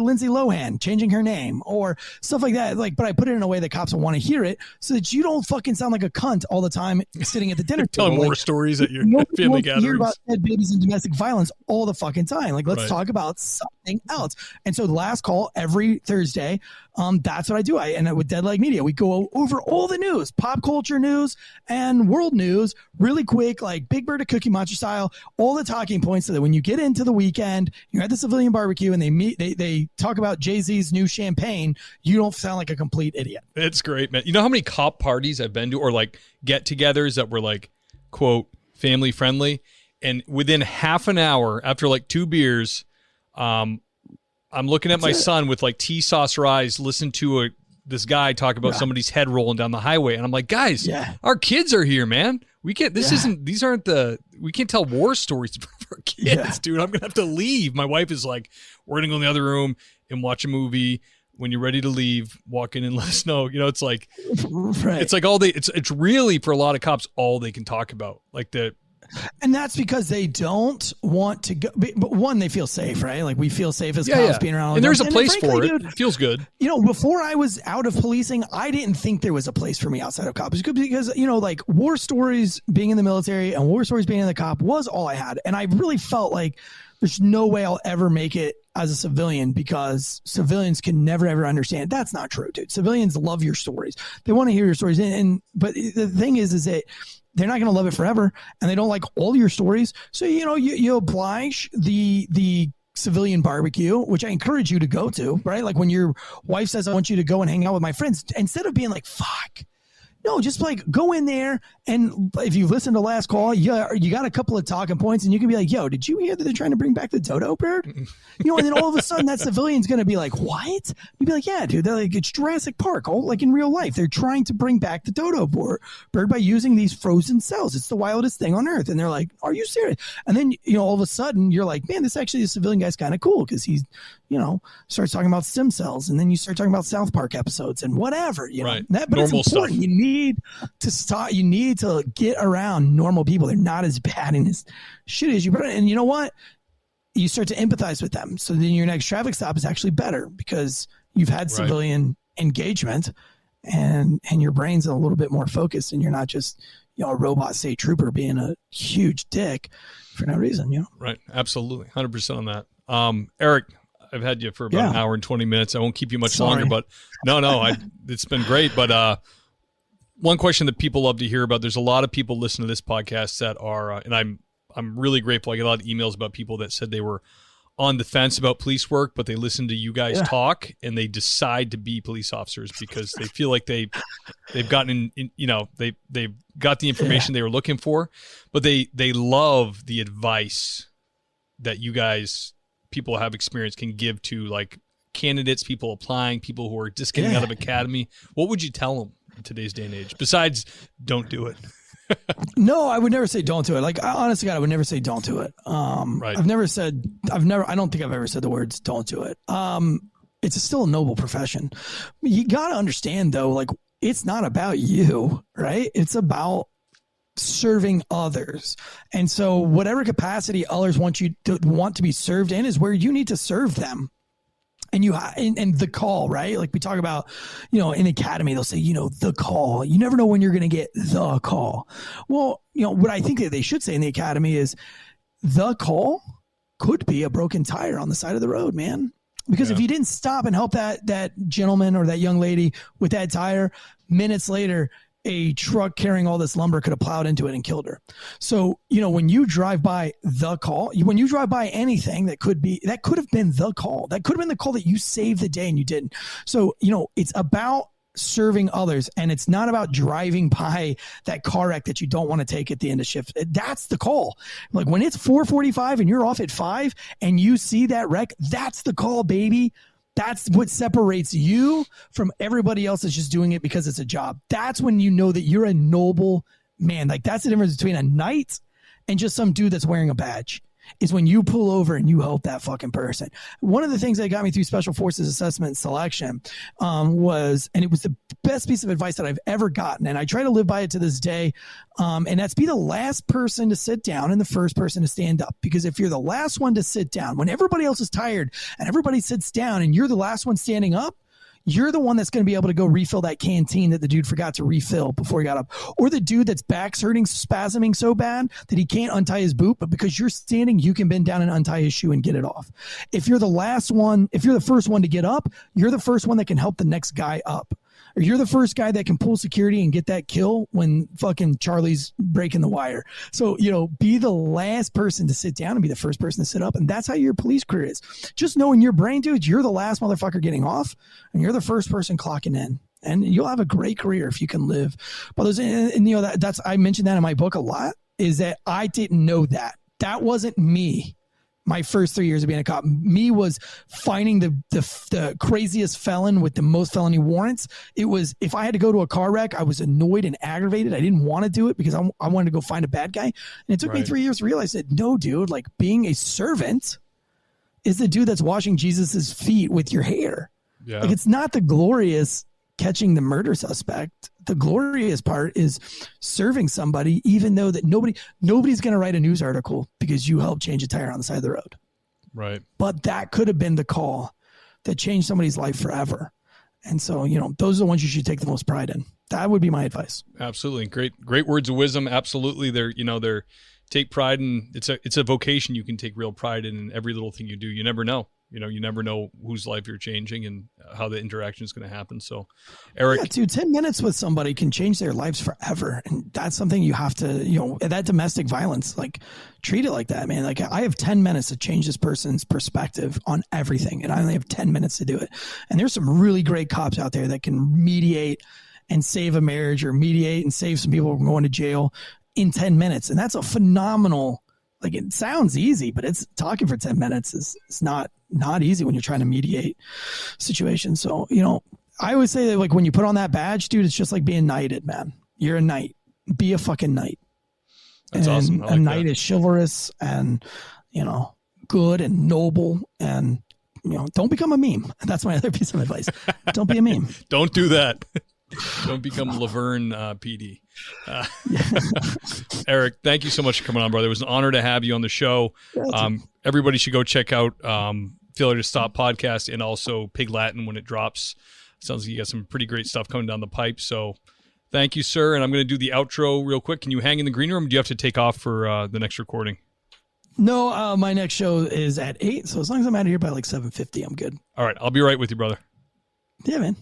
Lindsay Lohan changing her name or stuff like that. But I put it in a way that cops will want to hear it so that you don't fucking sound like a cunt all the time sitting at the dinner table. Telling war stories at your family gatherings. Hear about dead babies and domestic violence all the fucking time. Let's talk about something else. And so the Last Call every Thursday, that's what I do. And with Dead Leg Media, we go over all the news, pop culture news and world news really quick, Big Bird to Cookie Monster style, all the talking points so that when you get into the weekend, you're at the civilian barbecue and they talk about Jay-Z's new champagne, you don't sound like a complete idiot. It's great, man. You know how many cop parties I've been to or get-togethers that were quote family friendly, and within half an hour after 2 beers, I'm looking at my son with tea sauce eyes, listen to this guy talk about somebody's head rolling down the highway, and I'm like, guys, our kids are here, man. We can't. We can't tell war stories for our kids, dude. I'm gonna have to leave. My wife is like, we're gonna go in the other room and watch a movie. When you're ready to leave, walk in and let us know. It's it's really for a lot of cops all they can talk about, And that's because they don't want to go. But one, they feel safe, right? We feel safe as cops being around. And there's a place for it. Dude, it feels good. Before I was out of policing, I didn't think there was a place for me outside of cops. Because, war stories being in the military and war stories being in the cop was all I had. And I really felt like there's no way I'll ever make it as a civilian because civilians can never, ever understand. That's not true, dude. Civilians love your stories. They want to hear your stories. But the thing is that they're not going to love it forever, and they don't like all your stories. So, you oblige the civilian barbecue, which I encourage you to go to, right? Like when your wife says, I want you to go and hang out with my friends, instead of being like, fuck. No, just like go in there, and if you've listened to last call, you got a couple of talking points, and you can be like, yo, did you hear that they're trying to bring back the dodo bird? And then all of a sudden that civilian's going to be like, what? You'd be like, yeah, dude, they're like, it's Jurassic Park, like in real life. They're trying to bring back the dodo bird by using these frozen cells. It's the wildest thing on earth. And they're like, are you serious? And then, all of a sudden you're like, man, this actually, the civilian guy's kind of cool because he's, starts talking about stem cells, and then you start talking about South Park episodes and whatever, right. But normal it's important. Stuff. You need to stop. You need to get around normal people. They're not as bad and as shitty as you. And you know what? You start to empathize with them. So then your next traffic stop is actually better because you've had civilian engagement, and your brain's a little bit more focused, and you're not just a robot state trooper being a huge dick for no reason. Right. Absolutely. 100% on that. Eric, I've had you for about an hour and 20 minutes. I won't keep you much longer, but it's been great. But one question that people love to hear about, there's a lot of people listening to this podcast that are, and I'm really grateful. I get a lot of emails about people that said they were on the fence about police work, but they listen to you guys talk and they decide to be police officers because they feel like they've gotten they've got the information they were looking for, but they love the advice that you guys, people have experience, can give to like candidates, people applying, people who are just getting out of academy. What would you tell them in today's day and age besides don't do it? No, I would never say don't do it. Like, honestly, God, I would never say don't do it. Right. I don't think I've ever said the words don't do it. It's still a noble profession. You got to understand though, like it's not about you, right? It's about serving others. And so whatever capacity others want to be served in is where you need to serve them. And and the call, right? Like we talk about, in academy, they'll say, the call. You never know when you're going to get the call. Well, what I think that they should say in the academy is the call could be a broken tire on the side of the road, man. Because if you didn't stop and help that gentleman or that young lady with that tire, minutes later, a truck carrying all this lumber could have plowed into it and killed her. So, when you drive by the call, when you drive by anything that could have been the call, that could have been the call that you saved the day and you didn't. So, it's about serving others, and it's not about driving by that car wreck that you don't want to take at the end of shift. That's the call. Like when it's 4:45 and you're off at 5 and you see that wreck, that's the call, baby. That's what separates you from everybody else that's just doing it because it's a job. That's when you know that you're a noble man. Like that's the difference between a knight and just some dude that's wearing a badge, is when you pull over and you help that fucking person. One of the things that got me through Special Forces assessment and selection and it was the best piece of advice that I've ever gotten, and I try to live by it to this day, and that's be the last person to sit down and the first person to stand up. Because if you're the last one to sit down, when everybody else is tired and everybody sits down and you're the last one standing up, you're the one that's going to be able to go refill that canteen that the dude forgot to refill before he got up. Or the dude that's back's hurting, spasming so bad that he can't untie his boot, but because you're standing, you can bend down and untie his shoe and get it off. If you're the first one to get up, you're the first one that can help the next guy up. Or you're the first guy that can pull security and get that kill when fucking Charlie's breaking the wire. So, be the last person to sit down and be the first person to sit up. And that's how your police career is. Just know in your brain, dude, you're the last motherfucker getting off and you're the first person clocking in. And you'll have a great career if you can live. But I mentioned that in my book a lot, is that I didn't know that. That wasn't me. My first 3 years of being a cop, me was finding the craziest felon with the most felony warrants. It was, if I had to go to a car wreck, I was annoyed and aggravated. I didn't want to do it because I wanted to go find a bad guy. And it took me 3 years to realize that, no, dude, like being a servant is the dude that's washing Jesus's feet with your hair. Yeah. Like it's not the glorious catching the murder suspect. The glorious part is serving somebody, even though that nobody's going to write a news article because you helped change a tire on the side of the road. Right. But that could have been the call that changed somebody's life forever. And so, those are the ones you should take the most pride in. That would be my advice. Absolutely. Great words of wisdom. Absolutely. They're take pride in, it's a vocation you can take real pride in every little thing you do. You never know. You know, you never know whose life you're changing and how the interaction is going to happen. So, Eric, yeah, dude, 10 minutes with somebody can change their lives forever. And that's something you have to, you know, that domestic violence, like treat it like that, man. Like I have 10 minutes to change this person's perspective on everything. And I only have 10 minutes to do it. And there's some really great cops out there that can mediate and save a marriage or mediate and save some people from going to jail in 10 minutes. And that's a phenomenal, like it sounds easy, but it's talking for 10 minutes is not easy when you're trying to mediate situations. So, you know, I always say that like when you put on that badge, dude, it's just like being knighted, man. You're a knight. Be a fucking knight. That's awesome. Like a knight is chivalrous and, you know, good and noble and, you know, don't become a meme. That's my other piece of advice. Don't be a meme. Don't do that. Don't become Laverne PD. Eric, thank you so much for coming on, brother. It was an honor to have you on the show. Everybody should go check out Failure to Stop podcast and also Pig Latin when it drops. Sounds like you got some pretty great stuff coming down the pipe. So thank you, sir. And I'm going to do the outro real quick. Can you hang in the green room? Or do you have to take off for the next recording? No, my next show is at 8. So as long as I'm out of here by like 7:50, I'm good. All right. I'll be right with you, brother. Yeah, man.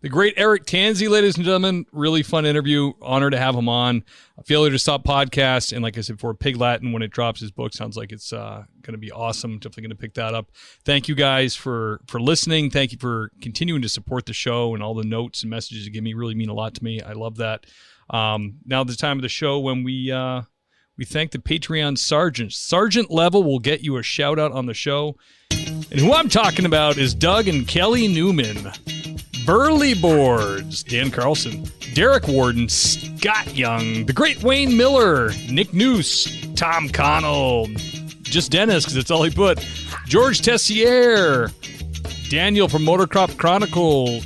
The great Eric Tansey, ladies and gentlemen. Really fun interview. Honor to have him on. Failure to Stop podcast. And like I said, for Pig Latin, when it drops his book, sounds like it's going to be awesome. Definitely going to pick that up. Thank you guys for listening. Thank you for continuing to support the show and all the notes and messages you give me really mean a lot to me. I love that. Now the time of the show when we thank the Patreon sergeants. Sergeant level will get you a shout out on the show. And who I'm talking about is Doug and Kelly Newman. Burley Boards, Dan Carlson, Derek Warden, Scott Young, the great Wayne Miller, Nick Noose, Tom Connell, just Dennis because that's all he put, George Tessier, Daniel from Motorcop Chronicles,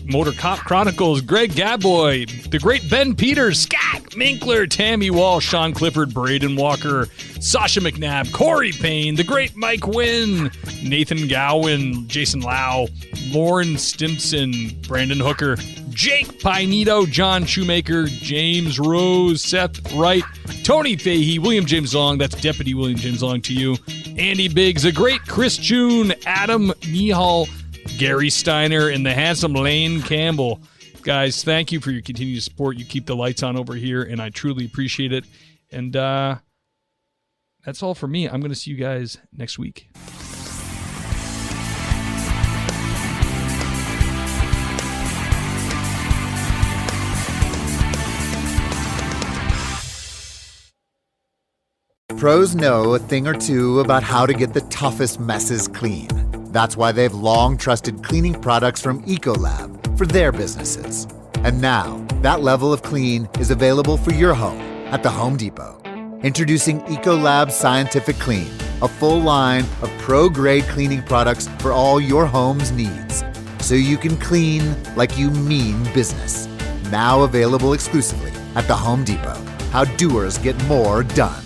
Greg Gaboy, the great Ben Peters, Scott Minkler, Tammy Wall, Sean Clifford, Braden Walker, Sasha McNabb, Corey Payne, the great Mike Wynn, Nathan Gowan, Jason Lau, Lauren Stimson, Brandon Hooker, Jake Pinito, John Shoemaker, James Rose, Seth Wright, Tony Fahey, William James Long, that's Deputy William James Long to you, Andy Biggs, the great Chris June, Adam Nihal, Gary Steiner, and the handsome Lane Campbell. Guys, thank you for your continued support. You keep the lights on over here, and I truly appreciate it. And that's all for me. I'm going to see you guys next week. Pros know a thing or two about how to get the toughest messes clean. That's why they've long trusted cleaning products from Ecolab for their businesses. And now, that level of clean is available for your home at the Home Depot. Introducing Ecolab Scientific Clean, a full line of pro-grade cleaning products for all your home's needs. So you can clean like you mean business. Now available exclusively at the Home Depot. How doers get more done.